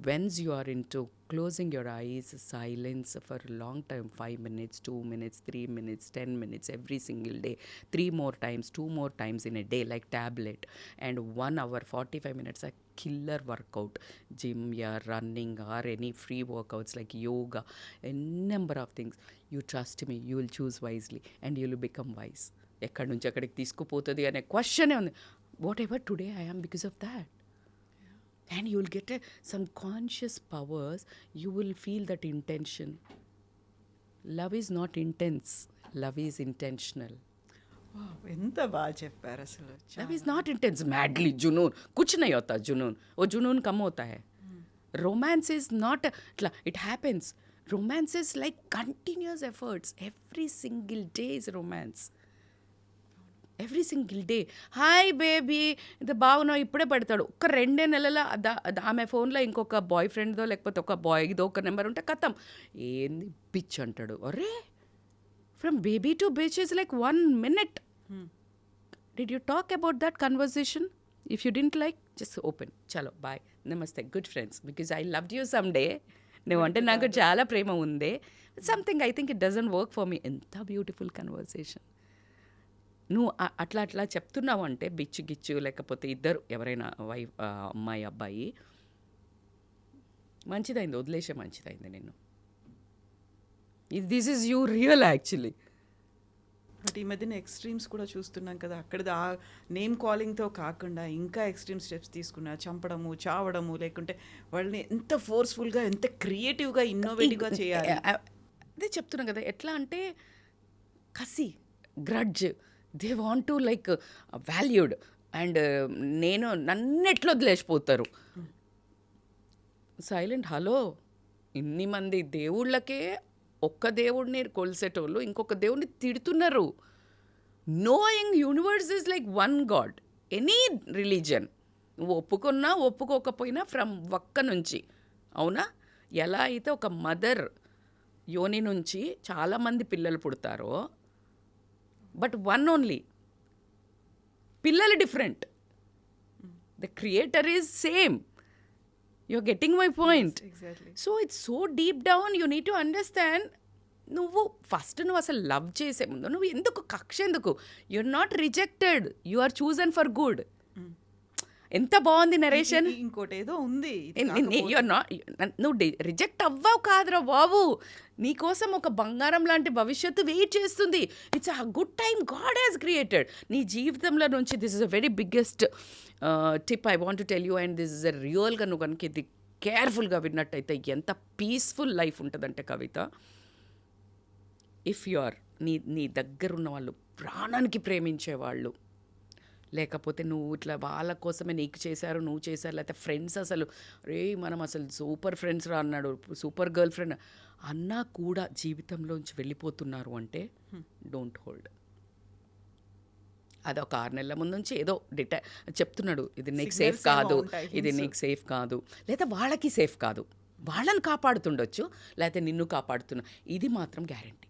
Once you are into closing your eyes, silence for a long time, 5 minutes, 2 minutes, 3 minutes, 10 minutes, every single day, 3 more times, 2 more times in a day, like tablet, and 1 hour, 45 minutes, a killer workout, gym, yeah, running, or any free workouts like yoga, a number of things. You trust me, you will choose wisely and you will become wise. ఎక్కడి నుంచి ఎక్కడికి తీసుకుపోతుంది అనే క్వశ్చనే ఉంది. Whatever today I am because of that. And you will get some conscious powers. You will feel that intention. Love is not intense. Love is intentional. ఎంత బాగా చెప్పారు అసలు. Love is not intense. Madly junoon. Kuch nahi hota junoon. वो junoon कम होता है. Romance is not it happens. Romance is like continuous efforts. Every single day is romance. Every single day. Hi baby, ఇది బాగున్నావు, ఇప్పుడే పడతాడు. ఒక 2 నెలల ఆమె ఫోన్లో ఇంకొక బాయ్ ఫ్రెండ్దో లేకపోతే ఒక బాయ్దో ఒక నెంబర్ ఉంటే కథం. ఏంది బిచ్ అంటాడు. అరే from baby to bitch is like 1 minute. Did you talk about that conversation? If you didn't like, just open, చలో బాయ్, నమస్తే, good friends, because I loved you some day. నువ్వంటే నాకు చాలా ప్రేమ ఉంది. Something I think it doesn't work for me. ఎంత బ్యూటిఫుల్ కన్వర్సేషన్. నువ్వు అట్లా చెప్తున్నావు అంటే బిచ్చు గిచ్చు, లేకపోతే ఇద్దరు ఎవరైనా వైఫ్, అమ్మాయి అబ్బాయి, మంచిదైంది, వదిలేసే మంచిదైంది నేను. This is you real actually. But ఈ మధ్యన ఎక్స్ట్రీమ్స్ కూడా చూస్తున్నాం కదా. అక్కడ నేమ్ కాలింగ్తో కాకుండా ఇంకా ఎక్స్ట్రీమ్ స్టెప్స్ తీసుకున్నా, చంపడము, చావడము, లేకుంటే వాళ్ళని ఎంత ఫోర్స్ఫుల్గా, ఎంత క్రియేటివ్గా, ఇన్నోవేటివ్గా చేయాలి. అదే చెప్తున్నాం కదా. ఎట్లా అంటే కసి, grudge, they want to like valued. And నన్నెట్లో వదిలేసిపోతారు. సైలెంట్. హలో, ఇన్ని మంది దేవుళ్ళకే ఒక్క దేవుడిని కొలిసేటోళ్ళు ఇంకొక దేవుడిని తిడుతున్నారు. Knowing universe is like one god. Any religion నువ్వు ఒప్పుకున్నా ఒప్పుకోకపోయినా ఫ్రమ్ ఒక్క నుంచి, అవునా? ఎలా అయితే ఒక మదర్ యోని నుంచి చాలామంది పిల్లలు పుడతారో, బట్ వన్ ఓన్లీ. పిల్లలు different, the creator is same. You're getting my point. Yes, exactly. So it's so deep down you need to understand. నువ్వు అసలు లవ్ చేసే ముందు నువ్వు ఎందుకు కక్ష ఎందుకు? You're not rejected, you are chosen for good. ఎంత బాగుంది నరేషన్. ఇంకోటి ఏదో ఉంది. యూఆర్ నాట్, నువ్వు రిజెక్ట్ అవ్వవు కాదురా బాబు. నీకోసం ఒక బంగారం లాంటి భవిష్యత్తు వెయిట్ చేస్తుంది. It's a good time God has created. నీ జీవితంలో నుంచి this is a very biggest tip I want to tell you. And this is అ రియల్గా నువ్వు కనుక ఇది కేర్ఫుల్గా విన్నట్టయితే ఎంత పీస్ఫుల్ లైఫ్ ఉంటుందంటే కవిత, ఇఫ్ యు ఆర్ నీ దగ్గరున్న వాళ్ళు, ప్రాణానికి ప్రేమించేవాళ్ళు, లేకపోతే నువ్వు ఇట్లా వాళ్ళ కోసమే నీకు చేశారు, నువ్వు చేశారు, లేకపోతే ఫ్రెండ్స్ అసలు రే మనం అసలు సూపర్ ఫ్రెండ్స్ రా అన్నాడు, సూపర్ గర్ల్ ఫ్రెండ్ అన్నా కూడా జీవితంలోంచి వెళ్ళిపోతున్నారు అంటే డోంట్ హోల్డ్. అది ఒక 6 నెలల ముందు నుంచి ఏదో చెప్తున్నాడు, ఇది నీకు సేఫ్ కాదు, ఇది నీకు సేఫ్ కాదు, లేదా వాళ్ళకి సేఫ్ కాదు, వాళ్ళని కాపాడుతుండొచ్చు, లేకపోతే నిన్ను కాపాడుతున్నా, ఇది మాత్రం guarantee.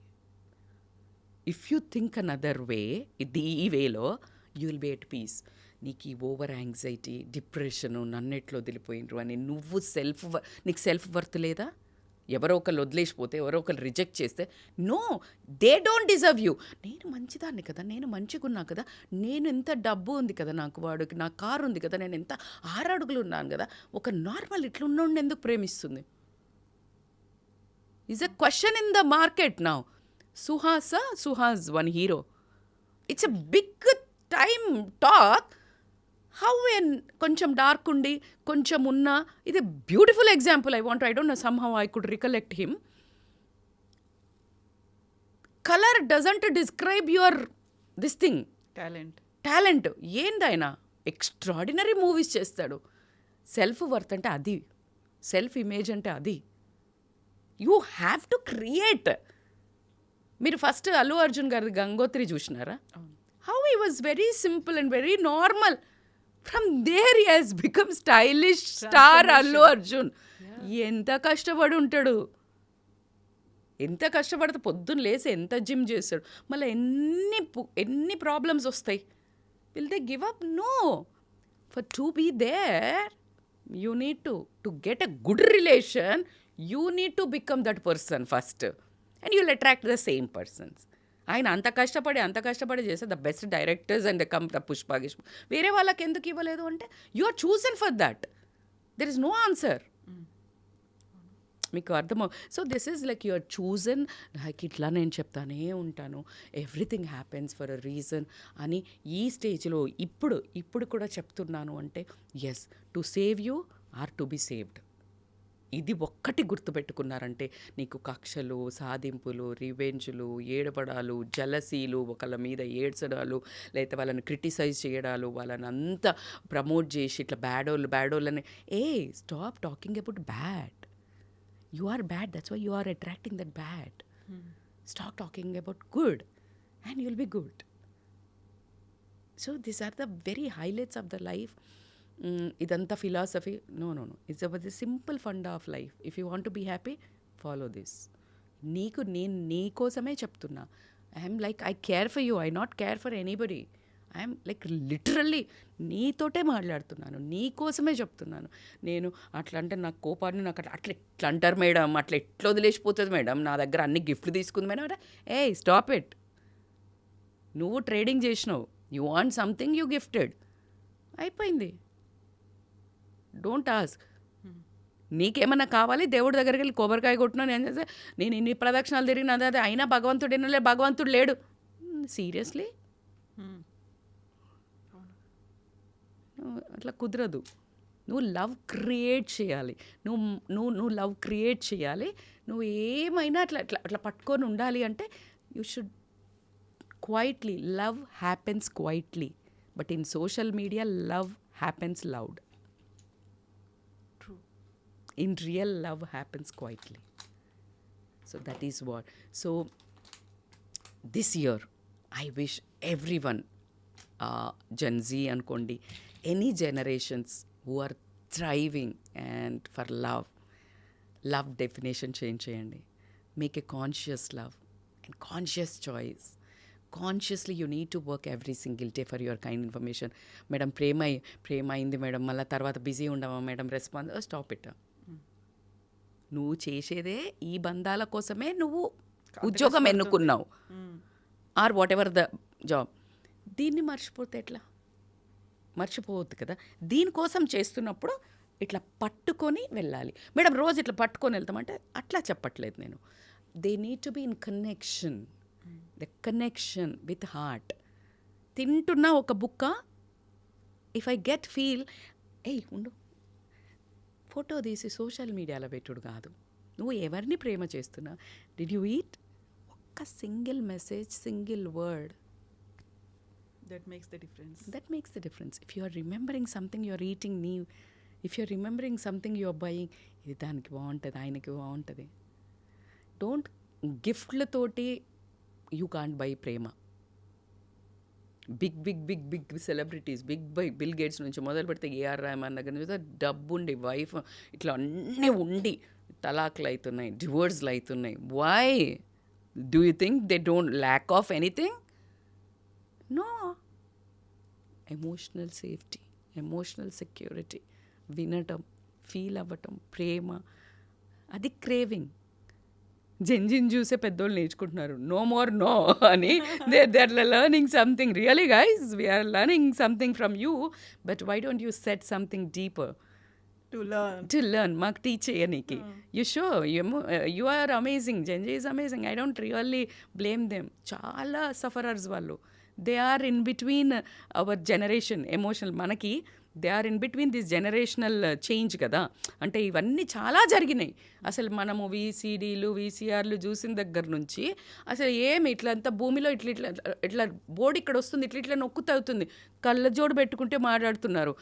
If you think another way, ఈ వేలో you will be at peace. నీకు ఈ ఓవర్ యాంగ్జైటీ, డిప్రెషను, నన్నెట్లో వదిలిపోయినరు అని నువ్వు నీకు సెల్ఫ్ వర్త్ లేదా? ఎవరో ఒకళ్ళు వదిలేసిపోతే, ఎవరో ఒకళ్ళు రిజెక్ట్ చేస్తే, no, they don't deserve you. నేను మంచిదాన్ని కదా, నేను మంచిగా ఉన్నా కదా, నేను ఎంత డబ్బు ఉంది కదా నాకు, వాడికి నా కారు ఉంది కదా, నేను ఎంత 6 అడుగులు ఉన్నాను కదా, ఒక నార్మల్ ఇట్లా ఉన్నోడిని ఎందుకు ప్రేమిస్తుంది? Is a question in the market now. Suhas one hero. It's a big time talk. How ఎన్ కొంచెం డార్క్ ఉండి కొంచెం ఉన్న, ఇది beautiful example. I don't know, somehow I could recollect him. Colour doesn't describe your this thing. Talent ఏందైనా ఎక్స్ట్రాడినరీ మూవీస్ చేస్తాడు. సెల్ఫ్ వర్త్ అంటే అది, సెల్ఫ్ ఇమేజ్ అంటే అది. You have to create. మీరు ఫస్ట్ అల్లు అర్జున్ గారి గంగోత్రి చూసినారా? How he was very simple and very normal. From there he has become stylish star Allu Arjun. ఎంత కష్టపడి ఉంటాడు, ఎంత కష్టపడితే పొద్దున్న లేసి ఎంత జిమ్ చేస్తాడు, మళ్ళీ ఎన్ని ప్రాబ్లమ్స్ వస్తాయి. Will they give up? No. For to be there you need to get a good relation, you need to become that person first, and you'll attract the same persons. ఆయన అంత కష్టపడి చేస్తే the best directors and come the Pushpa. వేరే వాళ్ళకి ఎందుకు ఇవ్వలేదు అంటే you are chosen for that. There is no answer. మీకు అర్థమవు. So this is like you are chosen. Like ఇట్లా నేను చెప్తానే ఉంటాను, everything happens for a reason అని ఈ స్టేజ్లో ఇప్పుడు కూడా చెప్తున్నాను. అంటే yes, to save you or to be saved. ఇది ఒక్కటి గుర్తుపెట్టుకున్నారంటే నీకు కక్షలు, సాధింపులు, రివెంజ్లు, ఏడపడాలు, జలసీలు, ఒకళ్ళ మీద ఏడ్చడాలు, లేకపోతే వాళ్ళని క్రిటిసైజ్ చేయడాలు, వాళ్ళని అంతా ప్రమోట్ చేసి ఇట్లా బ్యాడోళ్ళని, stop talking about bad. You are bad, that's why you are attracting that bad. Stop talking about good and you will be good. So these are the very highlights of the life. ఇదంతా philosophy no, it's about the simple funda of life. If you want to be happy, follow this. నేను నీ కోసమే చెప్తున్నా. I'm like I care for you, I not care for anybody. I'm like literally నీతోటే మాట్లాడుతున్నాను, నీ కోసమే చెప్తున్నాను. నేను అట్లా అంటే నాకు కోపాన్ని నాకు అట్లా ఎట్లా అంటారు మేడం, అట్లా ఎట్లా వదిలేసిపోతుంది మేడం, నా దగ్గర అన్ని గిఫ్ట్లు తీసుకుంది మేడం. Stop it. నువ్వు ట్రేడింగ్ చేసినావు, you want something, you gifted, అయిపోయింది. Don't ask. నీకేమన్నా కావాలి, దేవుడి దగ్గరికి వెళ్ళి కొబ్బరికాయ కొట్టినా నేను చేస్తే నేను ఇన్ని ప్రదక్షిణాలు తిరిగిన అదే అయినా భగవంతుడు లేడు. సీరియస్లీ అట్లా కుదరదు. నువ్వు లవ్ క్రియేట్ చేయాలి. నువ్వు లవ్ క్రియేట్ చేయాలి. నువ్వు ఏమైనా అట్లా పట్టుకొని ఉండాలి అంటే you should quietly. Love happens quietly, but in social media love happens loud. In real, love happens quietly. So that is what. So this year, I wish everyone, Gen Z ankondi, any generations who are thriving and for love definition change cheyandi. Make a conscious love and conscious choice. Consciously you need to work every single day for your kind information. Madam ప్రేమ అయింది మేడం, మళ్ళీ తర్వాత బిజీ ఉండవా మేడం, రెస్పాన్స్, స్టాప్ ఇట్. నువ్వు చేసేదే ఈ బంధాల కోసమే నువ్వు ఉద్యోగం ఎన్నుకున్నావు, or whatever the job. దీన్ని మర్చిపోతే ఎట్లా? మర్చిపోవద్దు కదా. దీనికోసం చేస్తున్నప్పుడు ఇట్లా పట్టుకొని వెళ్ళాలి. మేడం రోజు ఇట్లా పట్టుకొని వెళ్తామంటే అట్లా చెప్పట్లేదు నేను. They need to be in connection, the connection with heart. తింటున్న ఒక బుక్క, ఇఫ్ ఐ గెట్ ఫీల్, ఉండు, ఫోటో తీసి సోషల్ మీడియాలో పెట్టుడు కాదు. నువ్వు ఎవరిని ప్రేమ చేస్తున్నా, డిడ్ యూ ఈట్, ఒక్క single message, single word, that makes the difference. that makes the difference. If you are remembering something you are eating new, if you are remembering something you are buying, ఇది దానికి బాగుంటుంది, ఆయనకి బాగుంటుంది. డోంట్ గిఫ్ట్లతోటి యూ కాంట్ బై ప్రేమ. Big big big big celebrities, Bill Gates నుంచి మొదలు పెడితే ఏఆర్ రెహమాన్ దగ్గర నుంచి డబ్బు ఉండి, వైఫ్, ఇట్లా అన్నీ ఉండి తలాక్లు అవుతున్నాయి, డివోర్స్లు అవుతున్నాయి. Why do you think they don't lack of anything? No. Emotional safety, emotional security, వినటం, ఫీల్ అవ్వటం, ప్రేమ, అది క్రేవింగ్. జెంజిన్ చూసే పెద్దోళ్ళు నేర్చుకుంటున్నారు, నో మోర్ నో అని. They are learning something. Really guys, we're learning something from you, but why don't you set something deeper to learn? మాకు టీచ్ చేయనీకి. You show you are amazing. Gen Z is amazing. I don't really blame them. చాలా సఫరర్స్ వాళ్ళు. They are in between our generation emotional. మనకి they are in between this generational change కదా. అంటే ఇవన్నీ చాలా జరిగినాయి. అసలు మనము వీసీడీలు, వీసీఆర్లు చూసిన దగ్గర నుంచి అసలు ఏమి ఇట్లంతా భూమిలో ఇట్లా ఇట్లా ఇట్లా బోర్డు ఇక్కడ వస్తుంది, ఇట్లా ఇట్లా నొక్కుతవుతుంది, కళ్ళజోడు పెట్టుకుంటే మాట్లాడుతున్నారు.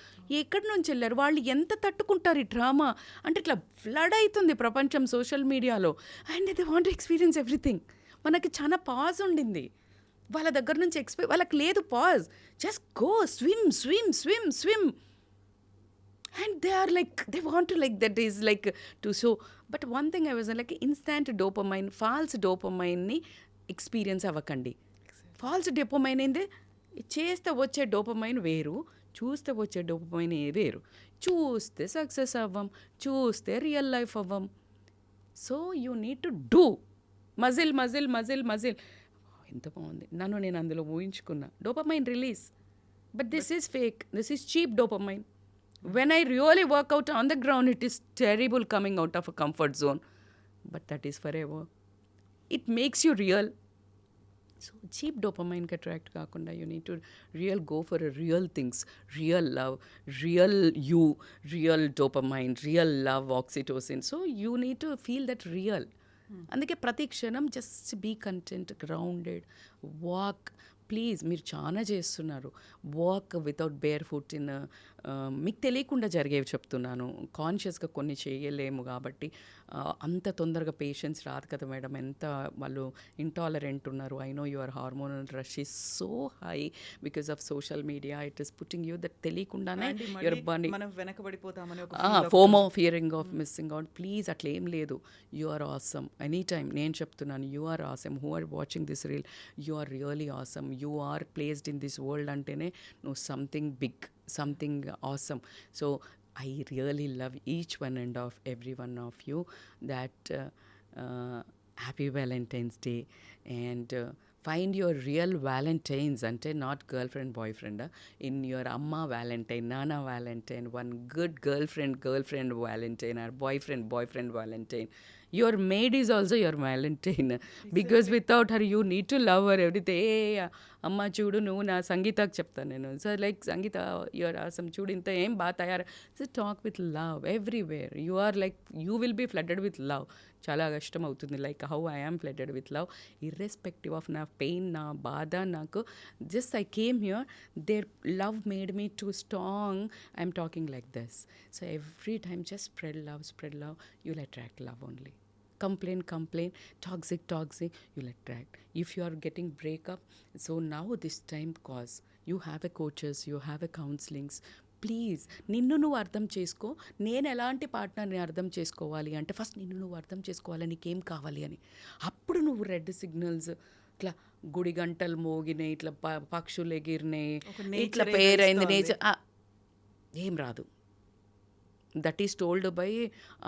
ఎక్కడి నుంచి వెళ్ళారు వాళ్ళు? ఎంత తట్టుకుంటారు ఈ డ్రామా? అంటే ఇట్లా ఫ్లడ్ అవుతుంది ప్రపంచం సోషల్ మీడియాలో. And they want to experience everything. మనకి చాలా పాజ్ ఉండింది వాళ్ళ దగ్గర నుంచి. వాళ్ళకి లేదు pause. Just go, swim swim swim swim. And they are like, they want to like that is like to show. But one thing I was like, instant dopamine, false డోపమైన్ని ఎక్స్పీరియన్స్ అవ్వకండి. ఫాల్స్ డోపమైన్ ఏంది? చేస్తే వచ్చే డోపమైన్ వేరు, చూస్తే వచ్చే డోపమైన్ వేరు. చూస్తే సక్సెస్ అవ్వం, చూస్తే రియల్ లైఫ్ అవ్వం. So you need to do. Muscle muscle muscle muscle. ఎంత బాగుంది, నన్ను నేను అందులో ఊహించుకున్నా. Dopamine release, but this is fake, this is cheap dopamine. When I really work out on the ground, it is terrible coming out of a comfort zone, but that is forever. It makes you real. So cheap డోపమైన్కి అట్రాక్ట్ కాకుండా you need to real go for real things, real love, real you, real dopamine, real love, oxytocin. So you need to feel that real. అందుకే ప్రతి క్షణం just be content, grounded, walk. Please, మీరు చాలా చేస్తున్నారు. Walk without bare foot in, మీకు తెలియకుండా జరిగేవి చెప్తున్నాను. కాన్షియస్గా కొన్ని చేయలేము కాబట్టి అంత తొందరగా పేషెన్స్ రాదు కదా మేడం. ఎంత వాళ్ళు ఇంటాలరెంట్ ఉన్నారు. I know your hormonal rush is so high because of social media. It is putting you that తెలియకుండానే your body FOMO, fearing of missing out. Please అట్లా ఏం లేదు. You are awesome any time. నేను చెప్తున్నాను, you are awesome. Who are watching this reel, you are really awesome. You are placed in this world అంటేనే నువ్వు something big, something awesome. So I really love each one and of every one of you. That happy Valentine's Day, and find your real Valentines, ante not girlfriend boyfriend, in your amma Valentine, nana Valentine, one good girlfriend Valentine, or boyfriend Valentine. Your maid is also your Valentine, because without her you need to love her everything. అమ్మ చూడు, నువ్వు నా సంగీతకు చెప్తాను నేను, sir like Sangeeta your awesome, చూడు ఇంత ఏం బాగా తయారు. So talk with love everywhere. You are like, you will be flooded with love. చాలా కష్టం అవుతుంది, like how I am flooded with love, irrespective of నా పెయిన్, నా బాధ. నాకు just I came here, there love made me to strong. I'm talking like this. So every time just spread love, you'll attract love only. Complain, toxic, you'll attract. If you are getting breakup, so now this time, cause you have a coaches, you have a counselings. Please నిన్ను నువ్వు అర్థం చేసుకో. నేను ఎలాంటి పార్ట్నర్ని అర్థం చేసుకోవాలి అంటే, ఫస్ట్ నిన్ను నువ్వు అర్థం చేసుకోవాలి, నీకేం కావాలి అని. అప్పుడు నువ్వు రెడ్ సిగ్నల్స్ ఇట్లా గుడి గంటలు మోగినాయి, ఇట్లా పక్షులు ఎగిరినాయి, ఒక nature ఇట్లా ఏ పేరైంది తెలుస్తోంది. నేచర్ ఏం రాదు. దట్ ఈస్ టోల్డ్ బై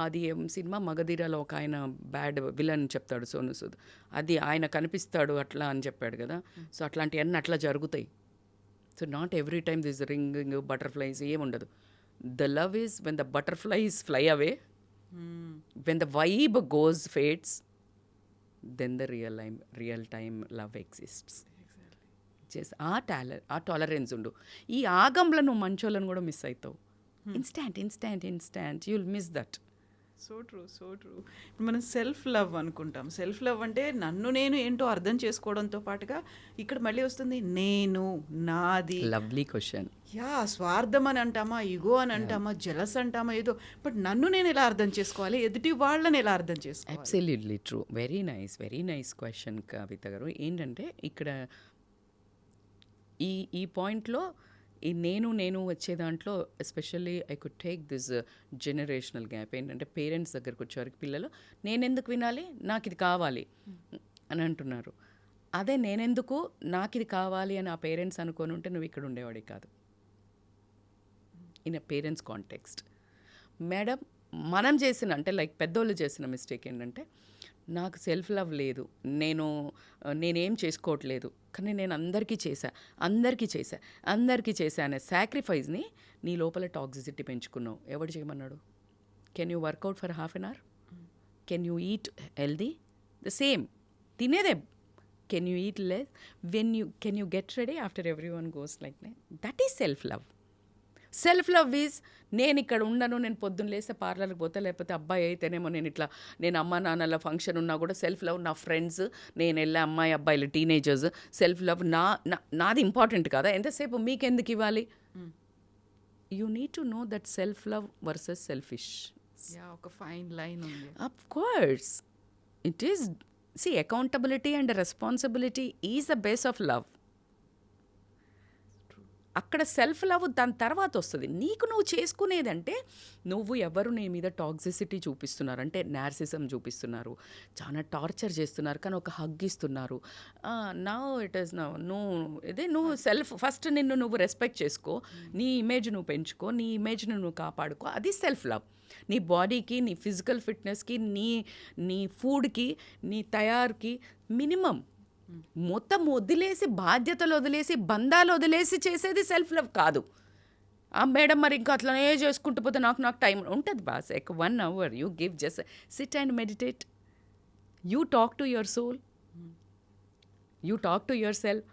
అది సినిమా మగధీరలో ఒక ఆయన బ్యాడ్ విలన్ చెప్తాడు సోను సూద్, అది ఆయన కనిపిస్తాడు అట్లా అని చెప్పాడు కదా. సో అట్లాంటివన్నీ అట్లా జరుగుతాయి. So not every time this ringing butterflies ఏముండదు. The love is when the butterflies fly away, when the vibe goes fades, then the real time love exists. ఆ టాలరెన్స్ ఉండు. ఈ ఆగంలో నువ్వు మంచోళ్ళని కూడా మిస్ అవుతావు. Instant you'll miss that. So true. ఇప్పుడు మనం సెల్ఫ్ లవ్ అనుకుంటాం. సెల్ఫ్ లవ్ అంటే నన్ను నేను ఏంటో అర్థం చేసుకోవడంతో పాటుగా ఇక్కడ మళ్ళీ వస్తుంది నేను, నాది. Lovely question. స్వార్థం అని అంటామా, ఇగో అని అంటామా, జలస్ అంటామా, ఏదో. బట్ నన్ను నేను ఎలా అర్థం చేసుకోవాలి, ఎదుటి వాళ్ళని ఎలా అర్థం చేసుకోవాలి? Absolutely true. Very nice question Kavitha garu. ఏంటంటే ఇక్కడ ఈ పాయింట్లో ఈ నేను వచ్చే దాంట్లో especially I could take this generational gap. ఏంటంటే పేరెంట్స్ దగ్గరకు వచ్చేవారికి పిల్లలు నేనెందుకు వినాలి, నాకు ఇది కావాలి అని అంటున్నారు. అదే నేనెందుకు నాకు ఇది కావాలి అని ఆ పేరెంట్స్ అనుకొని ఉంటే నువ్వు ఇక్కడ ఉండేవాడి కాదు. In a parents context. Madam మనం చేసిన అంటే లైక్ పెద్దోళ్ళు చేసిన మిస్టేక్ ఏంటంటే నాకు సెల్ఫ్ లవ్ లేదు, నేనేం చేసుకోవట్లేదు, కానీ నేను అందరికీ చేశా అనే సాక్రిఫైస్ని నీ లోపల టాక్సిసిటీ పెంచుకున్నావు. ఎవడు చేయమన్నాడు? Can you workout for half an hour? Can you eat healthy? The same తినేదే. Can you eat less? Can you get ready after everyone goes like that is self love. Self love is నేను ఇక్కడ ఉండను, నేను పొద్దున్న లేస్తే పార్లర్కి పోతా, లేకపోతే అబ్బాయి అయితేనేమో నేను అమ్మ నాన్నల ఫంక్షన్ ఉన్నా కూడా సెల్ఫ్ లవ్. నా ఫ్రెండ్స్, నేను వెళ్ళే అమ్మాయి అబ్బాయిలు టీనేజర్స్, సెల్ఫ్ లవ్ నాది ఇంపార్టెంట్ కదా. ఎంతసేపు మీకెందుకు ఇవ్వాలి? You need to know that self love versus selfish. ఒక ఫైన్ లైన్ ఉంది. Of course it is. See accountability and responsibility is the base of love. అక్కడ సెల్ఫ్ లవ్ దాని తర్వాత వస్తుంది. నీకు నువ్వు చేసుకునేదంటే నువ్వు ఎవరు నీ మీద టాక్సిసిటీ చూపిస్తున్నారు అంటే నార్సిజం చూపిస్తున్నారు, చాలా టార్చర్ చేస్తున్నారు, కానీ ఒక హగ్ ఇస్తున్నారు. నౌ ఇట్ ఈస్ నువ్వు సెల్ఫ్ ఫస్ట్ నిన్ను నువ్వు రెస్పెక్ట్ చేసుకో, నీ ఇమేజ్ నువ్వు పెంచుకో, నీ ఇమేజ్ని నువ్వు కాపాడుకో. అది సెల్ఫ్ లవ్. నీ బాడీకి, నీ ఫిజికల్ ఫిట్నెస్కి, నీ ఫుడ్కి, నీ తయారుకి మినిమం మొత్తం వదిలేసి, బాధ్యతలు వదిలేసి, బంధాలు వదిలేసి చేసేది సెల్ఫ్ లవ్ కాదు. మేడం మరి ఇంకా అట్లనే చేసుకుంటూ పోతే నాకు టైం ఉంటుంది boss. 1 hour you give, just sit and meditate. You talk to your soul, you talk to your self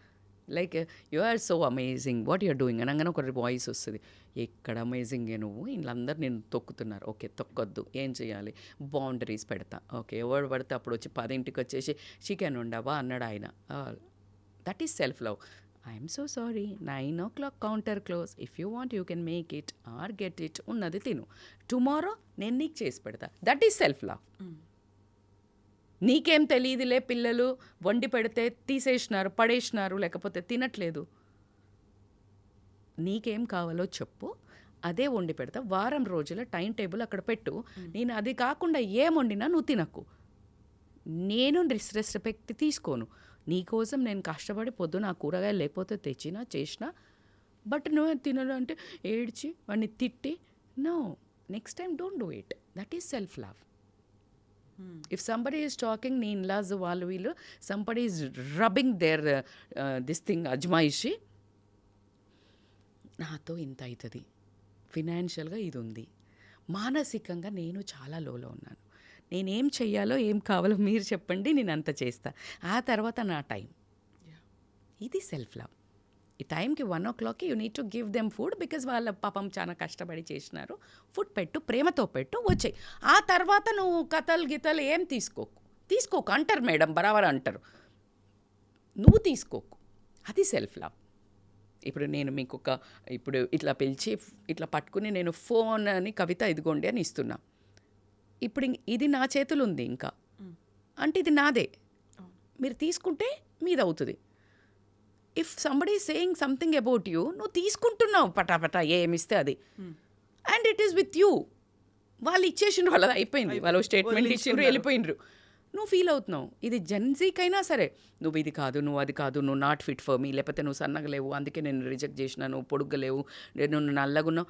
like you are so amazing what you're doing అనగానే ఒక వాయిస్ వస్తుంది. ఎక్కడ అమేజింగే నువ్వు, వీళ్ళందరూ నేను తొక్కుతున్నారు. ఓకే తొక్కొద్దు, ఏం చేయాలి? బౌండరీస్ పెడతా. ఓకే ఎవరు పడితే అప్పుడు వచ్చి 10 వచ్చేసి చికెన్ ఉండవా అన్నాడు ఆయన. That is self love. I'm so sorry, 9 o'clock counter close, if you want you can make it or get it, ఉన్నది తిను, టుమారో నేను నీకు చేసి పెడతా. That is self love. నీకేం తెలియదులే, పిల్లలు వండి పెడితే తీసేసినారు, పడేసినారు, లేకపోతే తినట్లేదు. నీకేం కావాలో చెప్పు, అదే వండి పెడతా. వారం రోజుల టైం టేబుల్ అక్కడ పెట్టు. నేను అది కాకుండా ఏం వండినా నువ్వు తినకు. నేను రెస్పెక్ట్ తీసుకోను. నీకోసం నేను కష్టపడి పొద్దున ఆ కూరగాయలు లేకపోతే తెచ్చినా చేసినా, బట్ నువ్వు తినడం అంటే ఏడ్చి వాడిని తిట్టి, no, next time don't do it. That is self love. If somebody is talking, నీ ఇన్లాస్ వాళ్ళు వీళ్ళు, somebody is rubbing their this thing అజ్మాయిషి, నాతో ఇంత అవుతుంది, ఫినాన్షియల్గా ఇది ఉంది, మానసికంగా నేను చాలా లోలో ఉన్నాను, నేనేం చెయ్యాలో ఏం కావాలో మీరు చెప్పండి, నేను అంత చేస్తా, ఆ తర్వాత నా టైం. ఇది సెల్ఫ్ లవ్. ఈ టైంకి 1 o'clock you need to give them food, because వాళ్ళ పాపం చాలా కష్టపడి చేసినారు. ఫుడ్ పెట్టు, ప్రేమతో పెట్టు, వచ్చాయి. ఆ తర్వాత నువ్వు కథలు గీతలు ఏం తీసుకోకు అంటారు మేడం, బరాబర్ అంటారు. నువ్వు తీసుకోకు. అది సెల్ఫ్ లవ్. ఇప్పుడు నేను మీకు ఇప్పుడు ఇట్లా పిలిచి ఇట్లా పట్టుకుని నేను ఫోన్ అని కవిత ఇదిగోండి అని ఇస్తున్నా. ఇప్పుడు ఇది నా చేతులు ఉంది, ఇంకా అంటే ఇది నాదే, మీరు తీసుకుంటే మీది అవుతుంది. If somebody saying something about you, నువ్వు తీసుకుంటున్నావు పటాపటా ఏమిస్తే అది, and it is with you. వాళ్ళు ఇచ్చేసిండ్రు, వాళ్ళది అయిపోయింది, వాళ్ళు స్టేట్మెంట్ ఇచ్చిండ్రు, వెళ్ళిపోయినరు. నువ్వు ఫీల్ అవుతున్నావు. ఇది జెన్జీకైనా సరే, నువ్వు ఇది కాదు, నువ్వు అది కాదు, నువ్వు నాట్ ఫిట్ ఫర్ మీ, లేకపోతే నువ్వు సన్నగా లేవు అందుకే నేను రిజెక్ట్ చేసిన, నువ్వు పొడుగ్గా లేవు, నువ్వు నల్లగున్నావు.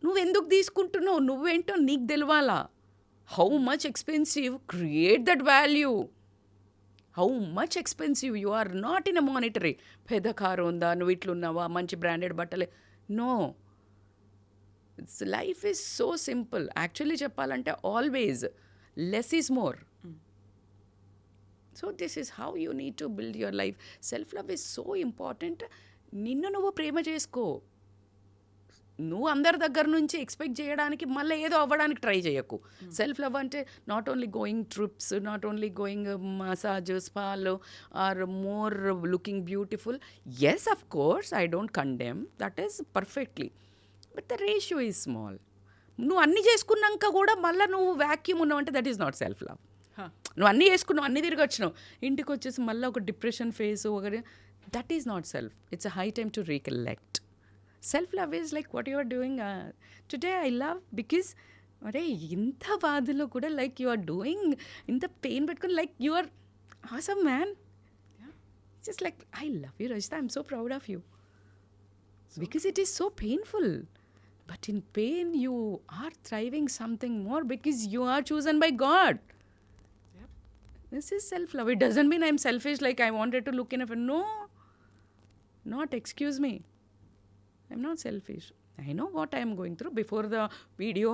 నువ్వెందుకు తీసుకుంటున్నావు? నువ్వేంటో నీకు తెలవాలా. How much expensive, create that value. How much expensive, you are not in a monetary. పెద్ద కారు ఉందా, నువ్వు ఇట్లున్నావా, మంచి బ్రాండెడ్ బట్టలే. No, it's life is so simple. Actually చెప్పాలంటే always less is more. So this is how you need to build your life. Self love is so important. నిన్ను నువ్వు ప్రేమ చేసుకో. నువ్వు అందరి దగ్గర నుంచి ఎక్స్పెక్ట్ చేయడానికి మళ్ళీ ఏదో అవ్వడానికి ట్రై చేయకు. సెల్ఫ్ లవ్ అంటే not only going trips, not only going massage, స్పాలు, or more looking beautiful. Yes, of course, I don't condemn, that is perfectly, but the ratio is small. నువ్వు అన్నీ చేసుకున్నాక కూడా మళ్ళీ నువ్వు వ్యాక్యూమ్ ఉన్నావు అంటే that is not self love. నువ్వు అన్నీ చేసుకున్నావు, అన్నీ తిరిగి వచ్చినావు, ఇంటికి వచ్చేసి మళ్ళీ ఒక డిప్రెషన్ ఫేస్ ఒకటి, that is not self. It's a high time to recollect. Self love is like what you are doing today. I love because అరే ఇంత బాధలో కూడా లైక్ యు ఆర్ డూయింగ్, ఇంత పెయిన్ పెట్టుకుని like you are awesome man. Just like I love you Rajitha, I'm so proud of you because it is so painful. But in pain, you are thriving something more because you are chosen by God. Yep. This is self-love. It doesn't mean I'm selfish, like I wanted to look in a... No. Not, excuse me. I'm not selfish. I know what I am going through. Before the video,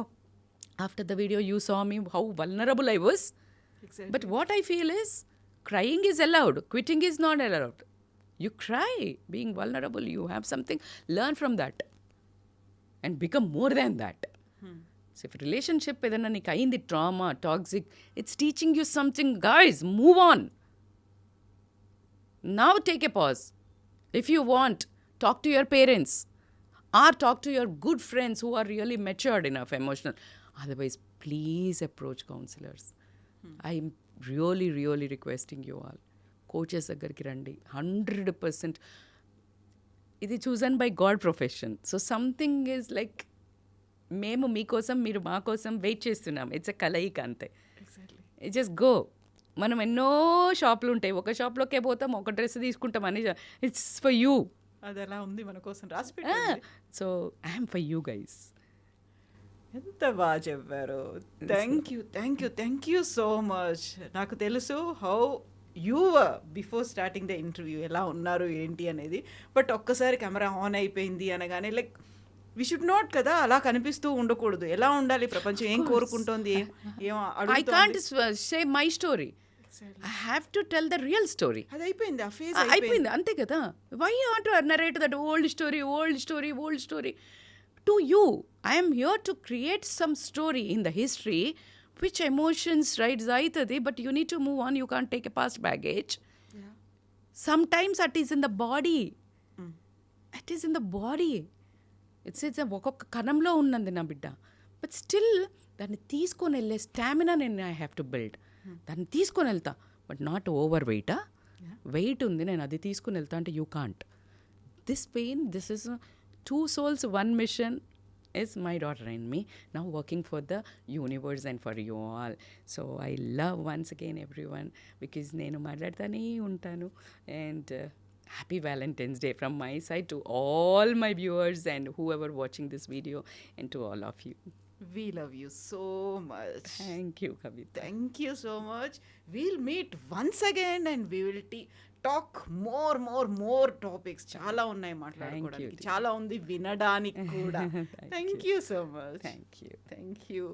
after the video, you saw me, how vulnerable I was. Exactly. But what I feel is, crying is allowed. Quitting is not allowed. You cry. Being vulnerable, you have something. Learn from that. And become more than that. So if relationship ఏదైనా నీకు అయింది trauma, toxic, it's teaching you something. Guys, move on. Now take a pause. If you want, talk to your parents or talk to your good friends who are really matured enough emotional. Otherwise, please approach counselors. I'm really, really requesting you all. Coaches దగ్గరికి రండి. 100%. ఇది chosen by God profession. So something is like మేము మీకోసం, మీరు మా కోసం వెయిట్ చేస్తున్నాం. ఇట్స్ ఎ కలయిక అంతే. It just go. మనం ఎన్నో షాపులు ఉంటాయి, ఒక షాప్లోకే పోతాం, ఒక డ్రెస్ తీసుకుంటాం అని. It's for you. అది ఎలా ఉంది మన కోసం రాసి పెట్టింది. So I'm for you guys. ఎంత బాగా చెప్పారు. Thank you so much. నాకు తెలుసు how you before starting the interview ఎలా ఉన్నారు ఏంటి అనేది. బట్ ఒక్కసారి కెమెరా ఆన్ అయిపోయింది అనగానే లైక్ వి షుడ్ నాట్ కదా, అలా కనిపిస్తూ ఉండకూడదు. ఎలా ఉండాలి, ప్రపంచం ఏం కోరుకుంటోంది, I can't say my story. I have to tell the real story. అది అయిపోయింది, ఆ ఫేజ్ అయిపోయింది, అంతే కదా. Why you want to narrate that old story to you? I am here to create some story in the history which emotions rise aitadi, but you need to move on. You can't take a past baggage. Sometimes that is in the body. It is in the body. It's ఒక్కొక్క కణంలో ఉన్నది నా బిడ్డ. బట్ స్టిల్ దాన్ని తీసుకొని వెళ్ళే స్టామినా నేను ఐ హ్యావ్ టు బిల్డ్. దాన్ని తీసుకొని వెళ్తా, బట్ నాట్ ఓవర్ వెయిటా. వెయిట్ ఉంది, నేను అది తీసుకుని వెళ్తా అంటే you can't. This pain, this is 2 souls, 1 mission is my daughter and me now working for the universe and for you all. So I love once again everyone because nenu maatladtane untanu. And happy Valentine's Day from my side to all my viewers and whoever watching this video, and to all of you. We love you so much. Thank you, Kavita. Thank you so much. We'll meet once again and we will talk more topics. చాలా ఉన్నాయి మాట్లాడుకోవడానికి, చాలా ఉంది వినడానికి కూడా. Thank you so much. Thank you. Thank you.